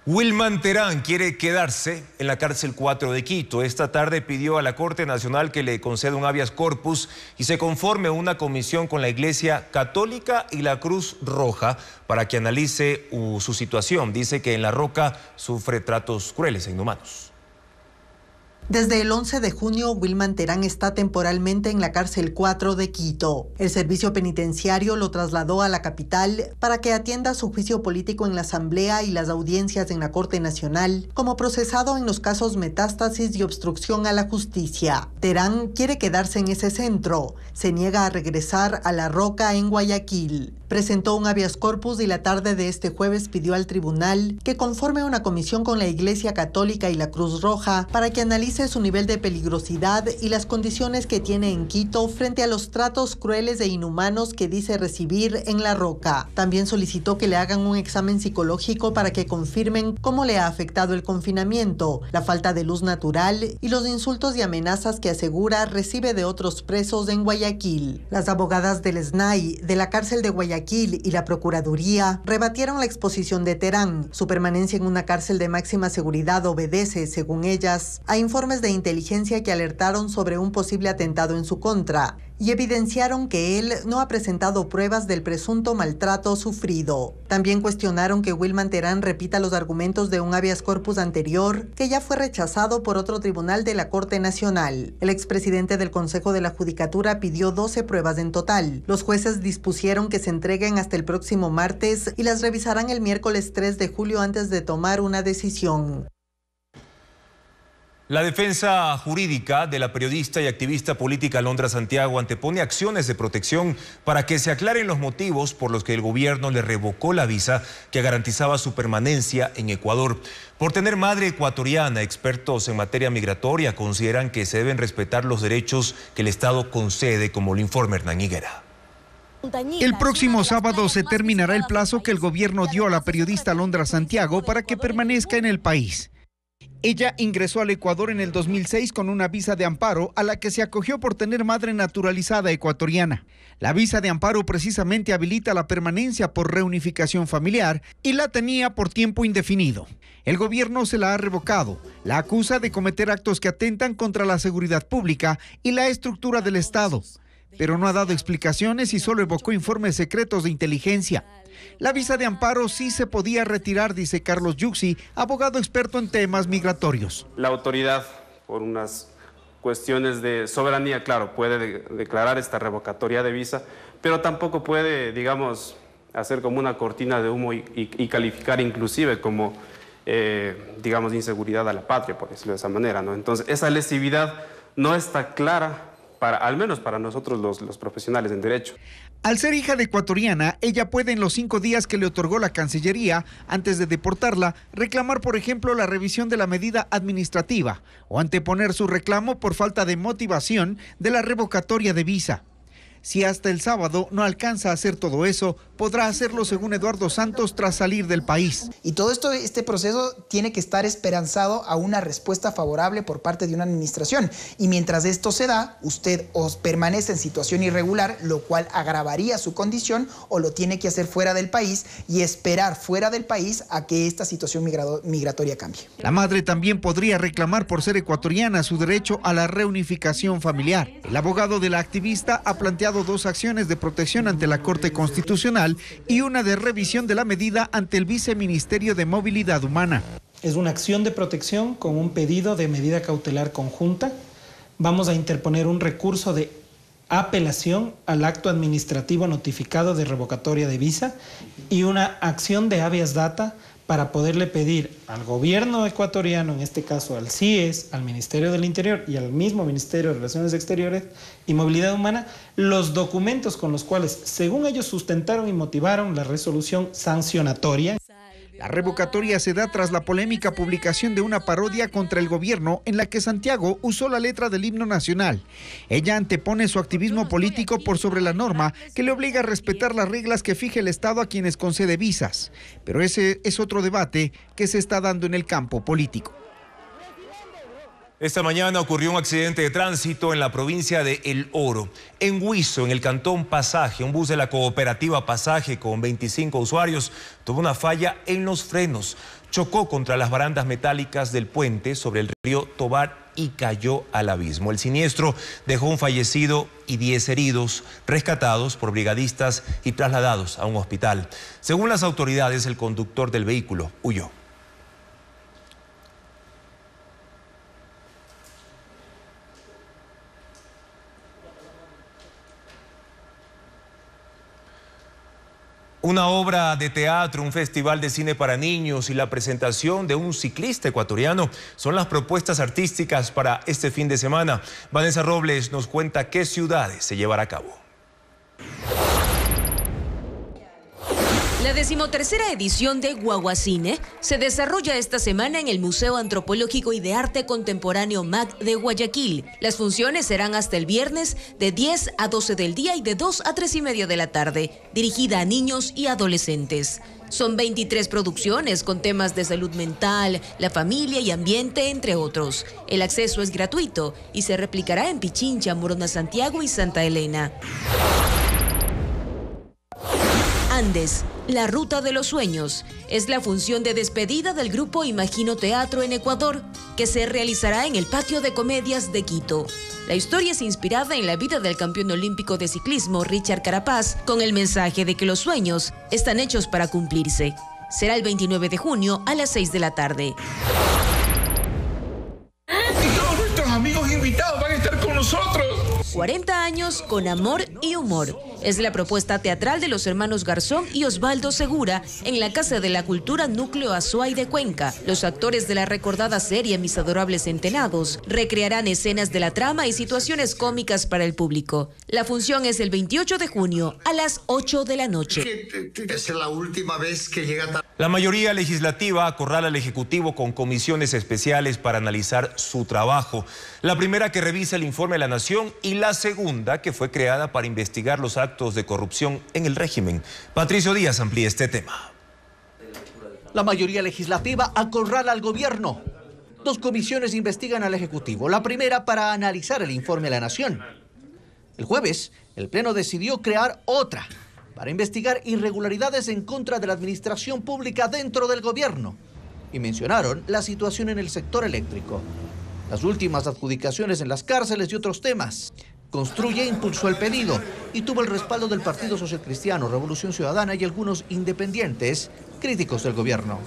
Wilman Terán quiere quedarse en la cárcel 4 de Quito. Esta tarde pidió a la Corte Nacional que le conceda un habeas corpus y se conforme una comisión con la Iglesia Católica y la Cruz Roja para que analice su situación. Dice que en La Roca sufre tratos crueles e inhumanos. Desde el 11 de junio, Wilman Terán está temporalmente en la cárcel 4 de Quito. El servicio penitenciario lo trasladó a la capital para que atienda su juicio político en la Asamblea y las audiencias en la Corte Nacional, como procesado en los casos Metástasis y obstrucción a la justicia. Terán quiere quedarse en ese centro. Se niega a regresar a La Roca en Guayaquil. Presentó un habeas corpus y la tarde de este jueves pidió al tribunal que conforme una comisión con la Iglesia Católica y la Cruz Roja para que analice su nivel de peligrosidad y las condiciones que tiene en Quito frente a los tratos crueles e inhumanos que dice recibir en La Roca. También solicitó que le hagan un examen psicológico para que confirmen cómo le ha afectado el confinamiento, la falta de luz natural y los insultos y amenazas que asegura recibe de otros presos en Guayaquil. Las abogadas del SNAI, de la cárcel de Guayaquil y la Procuraduría rebatieron la exposición de Terán. Su permanencia en una cárcel de máxima seguridad obedece, según ellas, a informes de inteligencia que alertaron sobre un posible atentado en su contra y evidenciaron que él no ha presentado pruebas del presunto maltrato sufrido. También cuestionaron que Wilman Terán repita los argumentos de un habeas corpus anterior que ya fue rechazado por otro tribunal de la Corte Nacional. El expresidente del Consejo de la Judicatura pidió 12 pruebas en total. Los jueces dispusieron que se entreguen hasta el próximo martes y las revisarán el miércoles 3 de julio antes de tomar una decisión. La defensa jurídica de la periodista y activista política Alondra Santiago antepone acciones de protección para que se aclaren los motivos por los que el gobierno le revocó la visa que garantizaba su permanencia en Ecuador. Por tener madre ecuatoriana, expertos en materia migratoria consideran que se deben respetar los derechos que el Estado concede, como lo informa Hernán Higuera. El próximo sábado se terminará el plazo que el gobierno dio a la periodista Alondra Santiago para que permanezca en el país. Ella ingresó al Ecuador en el 2006 con una visa de amparo a la que se acogió por tener madre naturalizada ecuatoriana. La visa de amparo precisamente habilita la permanencia por reunificación familiar y la tenía por tiempo indefinido. El gobierno se la ha revocado. La acusa de cometer actos que atentan contra la seguridad pública y la estructura del Estado, pero no ha dado explicaciones y solo evocó informes secretos de inteligencia. La visa de amparo sí se podía retirar, dice Carlos Yuxi, abogado experto en temas migratorios. La autoridad, por unas cuestiones de soberanía, claro, puede declarar esta revocatoria de visa, pero tampoco puede, digamos, hacer como una cortina de humo y calificar inclusive como, digamos, inseguridad a la patria, por decirlo de esa manera, ¿no? Entonces, esa lesividad no está clara, al menos para nosotros los profesionales en derecho. Al ser hija de ecuatoriana, ella puede en los 5 días que le otorgó la Cancillería, antes de deportarla, reclamar, por ejemplo, la revisión de la medida administrativa o anteponer su reclamo por falta de motivación de la revocatoria de visa. Si hasta el sábado no alcanza a hacer todo eso, podrá hacerlo según Eduardo Santos tras salir del país. Y todo este proceso tiene que estar esperanzado a una respuesta favorable por parte de una administración. Y mientras esto se da, usted os permanece en situación irregular, lo cual agravaría su condición, o lo tiene que hacer fuera del país y esperar fuera del país a que esta situación migratoria cambie. La madre también podría reclamar por ser ecuatoriana su derecho a la reunificación familiar. El abogado de la activista ha planteado 2 acciones de protección ante la Corte Constitucional y una de revisión de la medida ante el Viceministerio de Movilidad Humana. Es una acción de protección con un pedido de medida cautelar conjunta. Vamos a interponer un recurso de apelación al acto administrativo notificado de revocatoria de visa y una acción de habeas data para poderle pedir al gobierno ecuatoriano, en este caso al CIES, al Ministerio del Interior y al mismo Ministerio de Relaciones Exteriores y Movilidad Humana, los documentos con los cuales, según ellos, sustentaron y motivaron la resolución sancionatoria. La revocatoria se da tras la polémica publicación de una parodia contra el gobierno en la que Santiago usó la letra del himno nacional. Ella antepone su activismo político por sobre la norma que le obliga a respetar las reglas que fija el Estado a quienes concede visas. Pero ese es otro debate que se está dando en el campo político. Esta mañana ocurrió un accidente de tránsito en la provincia de El Oro. En Huizo, en el cantón Pasaje, un bus de la cooperativa Pasaje con 25 usuarios tuvo una falla en los frenos. Chocó contra las barandas metálicas del puente sobre el río Tobar y cayó al abismo. El siniestro dejó un fallecido y 10 heridos, rescatados por brigadistas y trasladados a un hospital. Según las autoridades, el conductor del vehículo huyó. Una obra de teatro, un festival de cine para niños y la presentación de un ciclista ecuatoriano son las propuestas artísticas para este fin de semana. Vanessa Robles nos cuenta qué ciudades se llevará a cabo. La 13ª edición de Guaguacine se desarrolla esta semana en el Museo Antropológico y de Arte Contemporáneo MAC de Guayaquil. Las funciones serán hasta el viernes de 10 a 12 del día y de 2 a 3 y media de la tarde, dirigida a niños y adolescentes. Son 23 producciones con temas de salud mental, la familia y ambiente, entre otros. El acceso es gratuito y se replicará en Pichincha, Morona Santiago y Santa Elena. Andes, la ruta de los sueños, es la función de despedida del grupo Imagino Teatro en Ecuador, que se realizará en el Patio de Comedias de Quito. La historia es inspirada en la vida del campeón olímpico de ciclismo Richard Carapaz, con el mensaje de que los sueños están hechos para cumplirse. Será el 29 de junio a las 6 de la tarde. Y todos nuestros amigos invitados van a estar con nosotros. 40 años con amor y humor. Es la propuesta teatral de los hermanos Garzón y Osvaldo Segura en la Casa de la Cultura Núcleo Azuay de Cuenca. Los actores de la recordada serie Mis Adorables Centenados recrearán escenas de la trama y situaciones cómicas para el público. La función es el 28 de junio a las 8 de la noche. Es la última vez que llega. La mayoría legislativa acorrala al Ejecutivo con comisiones especiales para analizar su trabajo. La primera que revisa el informe de la Nación y la segunda que fue creada para investigar los actos de corrupción en el régimen. Patricio Díaz amplía este tema. La mayoría legislativa acorrala al gobierno. 2 comisiones investigan al Ejecutivo. La primera para analizar el informe de la Nación. El jueves, el Pleno decidió crear otra para investigar irregularidades en contra de la administración pública dentro del gobierno. Y mencionaron la situación en el sector eléctrico, las últimas adjudicaciones en las cárceles y otros temas. Construye impulsó el pedido y tuvo el respaldo del Partido Social Cristiano, Revolución Ciudadana y algunos independientes críticos del gobierno.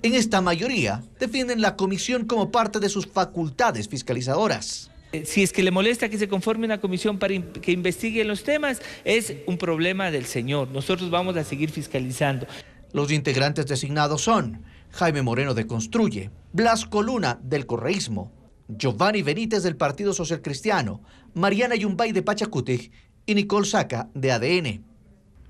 En esta mayoría defienden la comisión como parte de sus facultades fiscalizadoras. Si es que le molesta que se conforme una comisión para que investigue los temas, es un problema del señor. Nosotros vamos a seguir fiscalizando. Los integrantes designados son Jaime Moreno de Construye, Blasco Luna del Correísmo, Giovanni Benítez del Partido Social Cristiano, Mariana Yumbay de Pachacutic y Nicole Saca, de ADN.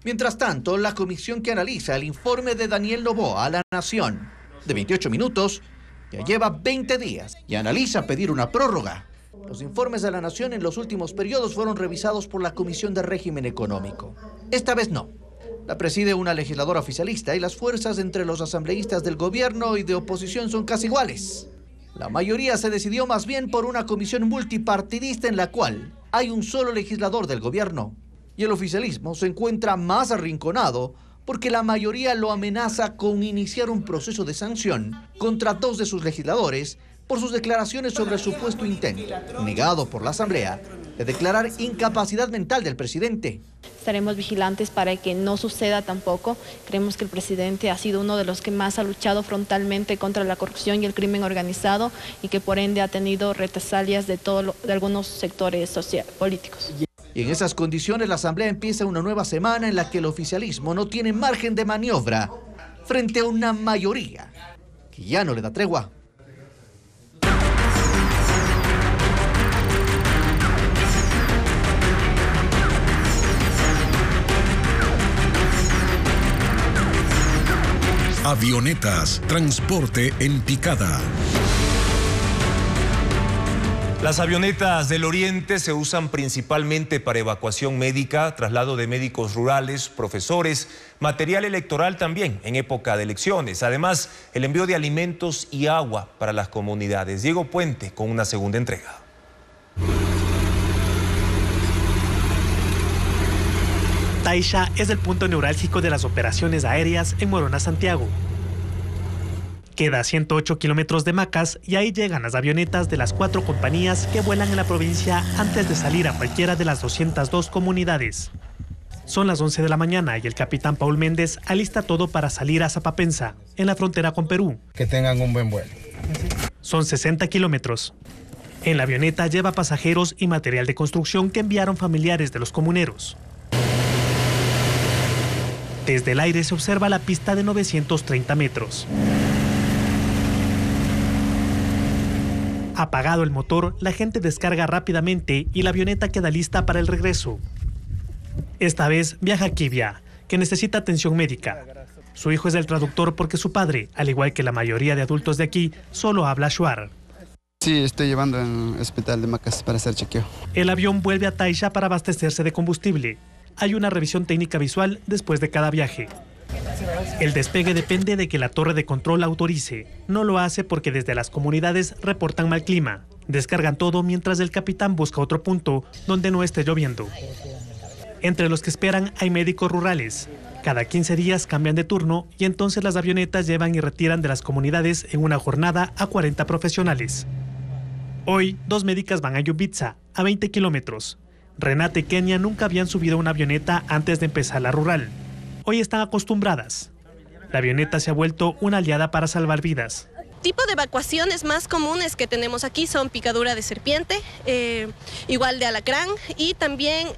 Mientras tanto, la comisión que analiza el informe de Daniel Noboa a La Nación, de 28 minutos, ya lleva 20 días y analiza pedir una prórroga. Los informes de La Nación en los últimos periodos fueron revisados por la Comisión de Régimen Económico. Esta vez no. La preside una legisladora oficialista y las fuerzas entre los asambleístas del gobierno y de oposición son casi iguales. La mayoría se decidió más bien por una comisión multipartidista en la cual hay un solo legislador del gobierno. Y el oficialismo se encuentra más arrinconado porque la mayoría lo amenaza con iniciar un proceso de sanción contra 2 de sus legisladores por sus declaraciones sobre el supuesto intento, negado por la Asamblea, de declarar incapacidad mental del presidente. Estaremos vigilantes para que no suceda tampoco. Creemos que el presidente ha sido uno de los que más ha luchado frontalmente contra la corrupción y el crimen organizado y que por ende ha tenido represalias de algunos sectores políticos. Y en esas condiciones la Asamblea empieza una nueva semana en la que el oficialismo no tiene margen de maniobra frente a una mayoría que ya no le da tregua. Avionetas, transporte en picada. Las avionetas del Oriente se usan principalmente para evacuación médica, traslado de médicos rurales, profesores, material electoral también en época de elecciones. Además, el envío de alimentos y agua para las comunidades. Diego Puente con una segunda entrega. Taisha es el punto neurálgico de las operaciones aéreas en Morona, Santiago. Queda a 108 kilómetros de Macas y ahí llegan las avionetas de las 4 compañías que vuelan en la provincia antes de salir a cualquiera de las 202 comunidades. Son las 11 de la mañana y el capitán Paul Méndez alista todo para salir a Zapapensa, en la frontera con Perú. Que tengan un buen vuelo. Son 60 kilómetros. En la avioneta lleva pasajeros y material de construcción que enviaron familiares de los comuneros. Desde el aire se observa la pista de 930 metros. Apagado el motor, la gente descarga rápidamente y la avioneta queda lista para el regreso. Esta vez viaja Kivia, que necesita atención médica. Su hijo es el traductor porque su padre, al igual que la mayoría de adultos de aquí, solo habla shuar. Sí, estoy llevando al hospital de Macas para hacer chequeo. El avión vuelve a Taisha para abastecerse de combustible. Hay una revisión técnica visual después de cada viaje. El despegue depende de que la torre de control autorice. No lo hace porque desde las comunidades reportan mal clima. Descargan todo mientras el capitán busca otro punto donde no esté lloviendo. Entre los que esperan hay médicos rurales. Cada 15 días cambian de turno y entonces las avionetas llevan y retiran de las comunidades en una jornada a 40 profesionales. Hoy, 2 médicas van a Yubitsa, a 20 kilómetros. Renata y Kenia nunca habían subido a una avioneta antes de empezar la rural. Hoy están acostumbradas. La avioneta se ha vuelto una aliada para salvar vidas. Tipo de evacuaciones más comunes que tenemos aquí son picadura de serpiente, igual de alacrán y también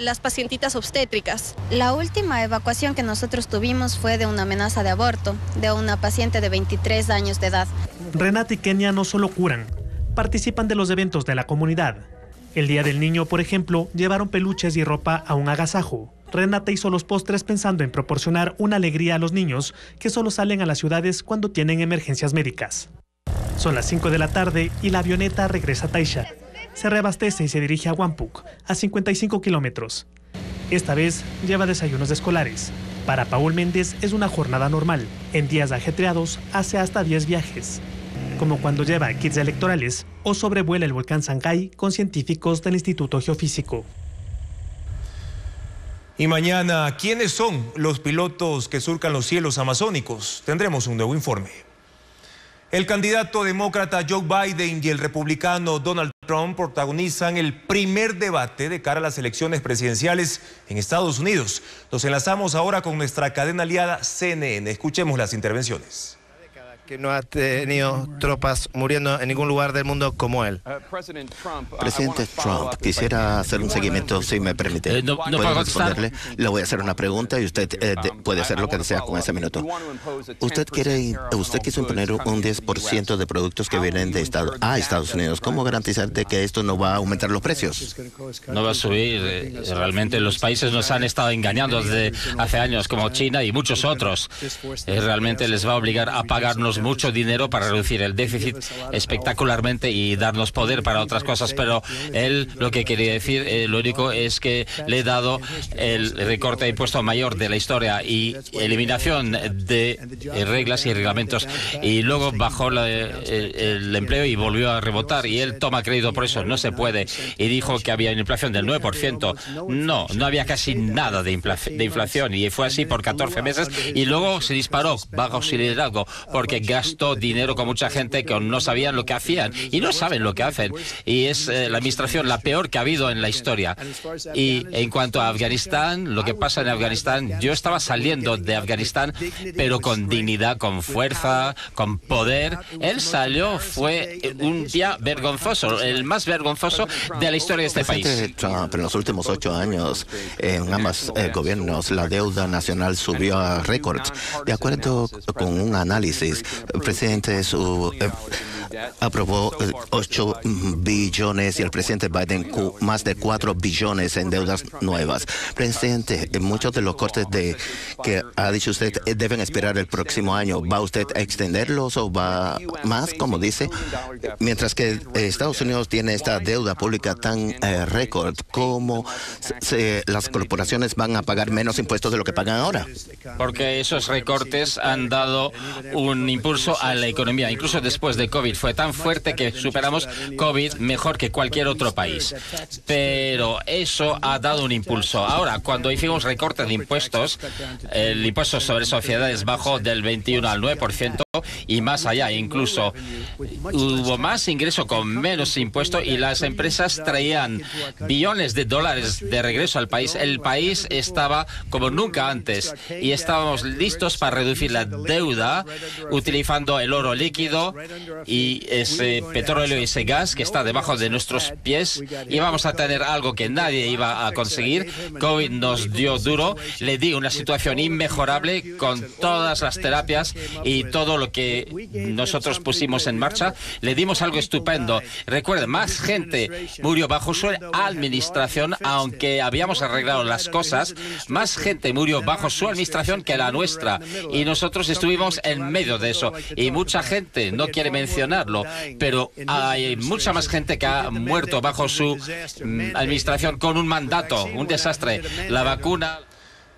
las pacientitas obstétricas. La última evacuación que nosotros tuvimos fue de una amenaza de aborto de una paciente de 23 años de edad. Renata y Kenia no solo curan, participan de los eventos de la comunidad. El Día del Niño, por ejemplo, llevaron peluches y ropa a un agasajo. Renata hizo los postres pensando en proporcionar una alegría a los niños que solo salen a las ciudades cuando tienen emergencias médicas. Son las 5 de la tarde y la avioneta regresa a Taisha. Se reabastece y se dirige a Huampuk, a 55 kilómetros. Esta vez lleva desayunos escolares. Para Paul Méndez es una jornada normal. En días ajetreados hace hasta 10 viajes. Como cuando lleva kits electorales o sobrevuela el volcán Sankay con científicos del Instituto Geofísico. Y mañana, ¿quiénes son los pilotos que surcan los cielos amazónicos? Tendremos un nuevo informe. El candidato demócrata Joe Biden y el republicano Donald Trump protagonizan el primer debate de cara a las elecciones presidenciales en Estados Unidos. Nos enlazamos ahora con nuestra cadena aliada CNN. Escuchemos las intervenciones. que no ha tenido tropas muriendo en ningún lugar del mundo como él. Presidente Trump, quisiera hacer un seguimiento, si me permite. No ¿Puedo responderle? Le voy a hacer una pregunta y usted puede hacer lo que desea con ese minuto. Usted quiso imponer un 10% de productos que vienen de Estados Unidos. ¿Cómo garantizar de que esto no va a aumentar los precios? No va a subir. Realmente los países nos han estado engañando desde hace años, como China y muchos otros. Realmente les va a obligar a pagarnos mucho dinero para reducir el déficit espectacularmente y darnos poder para otras cosas, pero él lo que quería decir, lo único es que le he dado el recorte de impuesto mayor de la historia y eliminación de reglas y reglamentos, y luego bajó el empleo y volvió a rebotar, y él toma crédito por eso. No se puede. Y dijo que había una inflación del 9%. No había casi nada de inflación, y fue así por 14 meses, y luego se disparó bajo su liderazgo porque gastó dinero con mucha gente que no sabían lo que hacían y no saben lo que hacen, y es la administración la peor que ha habido en la historia. Y en cuanto a Afganistán, lo que pasa en Afganistán, yo estaba saliendo de Afganistán, pero con dignidad, con fuerza, con poder. Él salió, fue un día vergonzoso, el más vergonzoso de la historia de este país. Trump, en los últimos 8 años, en ambos gobiernos, la deuda nacional subió a récords. De acuerdo con un análisis, el presidente aprobó 8 billones y el presidente Biden más de 4 billones en deudas nuevas. Presidente, muchos de los cortes que ha dicho usted deben esperar el próximo año. ¿Va usted a extenderlos o va más, como dice? Mientras que Estados Unidos tiene esta deuda pública tan récord, ¿cómo las corporaciones van a pagar menos impuestos de lo que pagan ahora? Porque esos recortes han dado un impulso a la economía, incluso después de COVID. Fue tan fuerte que superamos COVID mejor que cualquier otro país. Pero eso ha dado un impulso. Ahora, cuando hicimos recortes de impuestos, el impuesto sobre sociedades bajó del 21 al 9% y más allá. Incluso hubo más ingreso con menos impuesto y las empresas traían billones de dólares de regreso al país. El país estaba como nunca antes y estábamos listos para reducir la deuda utilizando el oro líquido y ese petróleo y ese gas que está debajo de nuestros pies. Íbamos a tener algo que nadie iba a conseguir. COVID nos dio duro, le di una situación inmejorable con todas las terapias y todo lo que nosotros pusimos en marcha. Le dimos algo estupendo. Recuerden, más gente murió bajo su administración, aunque habíamos arreglado las cosas. Más gente murió bajo su administración que la nuestra, y nosotros estuvimos en medio de eso, y mucha gente no quiere mencionarlo, pero hay mucha más gente que ha muerto bajo su administración con un mandato, un desastre. La vacuna...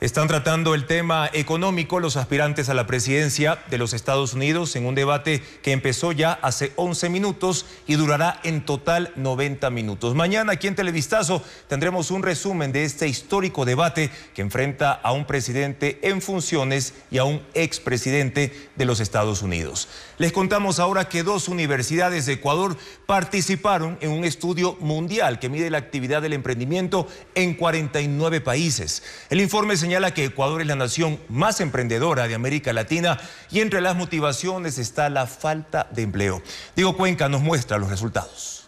Están tratando el tema económico los aspirantes a la presidencia de los Estados Unidos en un debate que empezó ya hace 11 minutos y durará en total 90 minutos. Mañana aquí en Televistazo tendremos un resumen de este histórico debate que enfrenta a un presidente en funciones y a un expresidente de los Estados Unidos. Les contamos ahora que 2 universidades de Ecuador participaron en un estudio mundial que mide la actividad del emprendimiento en 49 países. El informe señala que Ecuador es la nación más emprendedora de América Latina y entre las motivaciones está la falta de empleo. Diego Cuenca nos muestra los resultados.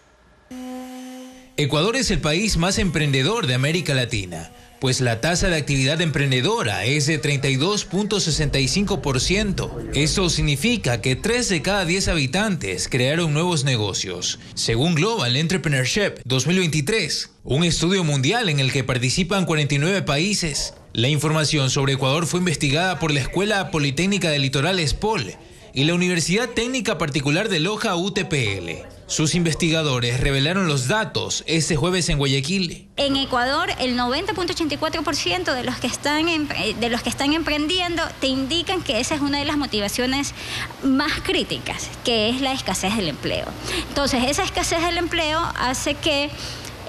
Ecuador es el país más emprendedor de América Latina, pues la tasa de actividad emprendedora es de 32.65%. Esto significa que 3 de cada 10 habitantes crearon nuevos negocios, según Global Entrepreneurship 2023, un estudio mundial en el que participan 49 países. La información sobre Ecuador fue investigada por la Escuela Politécnica del Litoral ESPOL y la Universidad Técnica Particular de Loja UTPL. Sus investigadores revelaron los datos este jueves en Guayaquil. En Ecuador, el 90.84% de los que están emprendiendo te indican que esa es una de las motivaciones más críticas, que es la escasez del empleo. Entonces, esa escasez del empleo hace que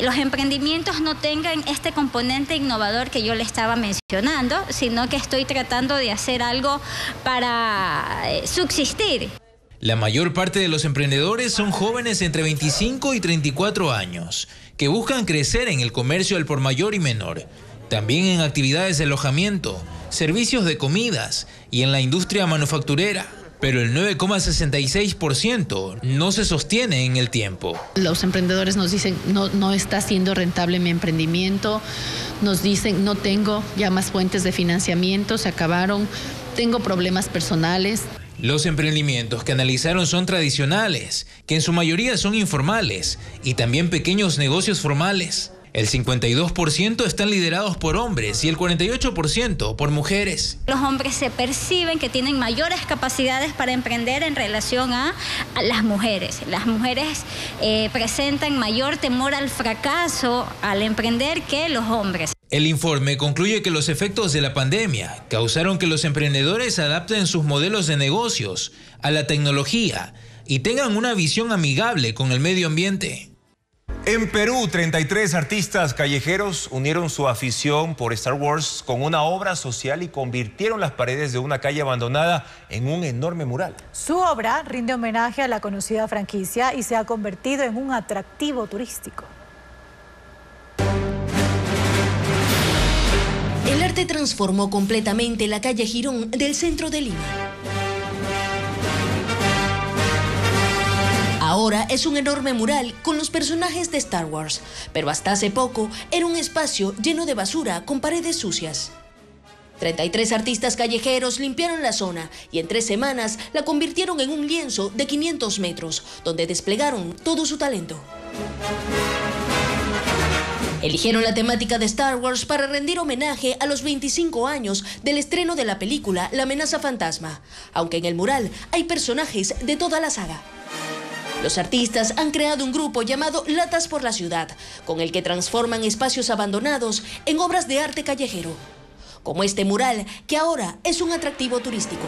los emprendimientos no tengan este componente innovador que yo le estaba mencionando, sino que estoy tratando de hacer algo para subsistir. La mayor parte de los emprendedores son jóvenes entre 25 y 34 años, que buscan crecer en el comercio al por mayor y menor, también en actividades de alojamiento, servicios de comidas y en la industria manufacturera. pero el 9,66% no se sostiene en el tiempo. Los emprendedores nos dicen, no está siendo rentable mi emprendimiento, nos dicen, no tengo ya más fuentes de financiamiento, se acabaron, tengo problemas personales. Los emprendimientos que analizaron son tradicionales, que en su mayoría son informales, y también pequeños negocios formales. El 52% están liderados por hombres y el 48% por mujeres. Los hombres se perciben que tienen mayores capacidades para emprender en relación a las mujeres. Las mujeres presentan mayor temor al fracaso al emprender que los hombres. El informe concluye que los efectos de la pandemia causaron que los emprendedores adapten sus modelos de negocios a la tecnología y tengan una visión amigable con el medio ambiente. En Perú, 33 artistas callejeros unieron su afición por Star Wars con una obra social y convirtieron las paredes de una calle abandonada en un enorme mural. Su obra rinde homenaje a la conocida franquicia y se ha convertido en un atractivo turístico. El arte transformó completamente la calle Girón del centro de Lima. Ahora es un enorme mural con los personajes de Star Wars, pero hasta hace poco era un espacio lleno de basura con paredes sucias. 33 artistas callejeros limpiaron la zona y en 3 semanas la convirtieron en un lienzo de 500 metros, donde desplegaron todo su talento. Eligieron la temática de Star Wars para rendir homenaje a los 25 años del estreno de la película La amenaza fantasma, aunque en el mural hay personajes de toda la saga. Los artistas han creado un grupo llamado Latas por la Ciudad, con el que transforman espacios abandonados en obras de arte callejero, como este mural, que ahora es un atractivo turístico.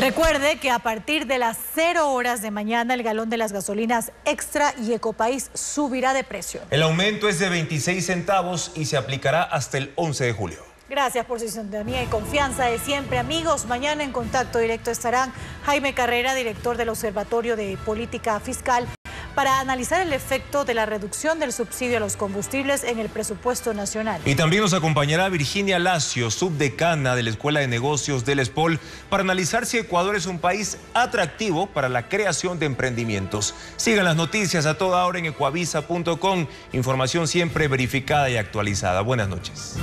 Recuerde que a partir de las 0 horas de mañana el galón de las gasolinas Extra y Ecopaís subirá de precio. El aumento es de 26 centavos y se aplicará hasta el 11 de julio. Gracias por su sintonía y confianza de siempre, amigos. Mañana en Contacto Directo estarán Jaime Carrera, director del Observatorio de Política Fiscal, para analizar el efecto de la reducción del subsidio a los combustibles en el presupuesto nacional. Y también nos acompañará Virginia Lacio, subdecana de la Escuela de Negocios del ESPOL, para analizar si Ecuador es un país atractivo para la creación de emprendimientos. Sigan las noticias a toda hora en ecuavisa.com. Información siempre verificada y actualizada. Buenas noches.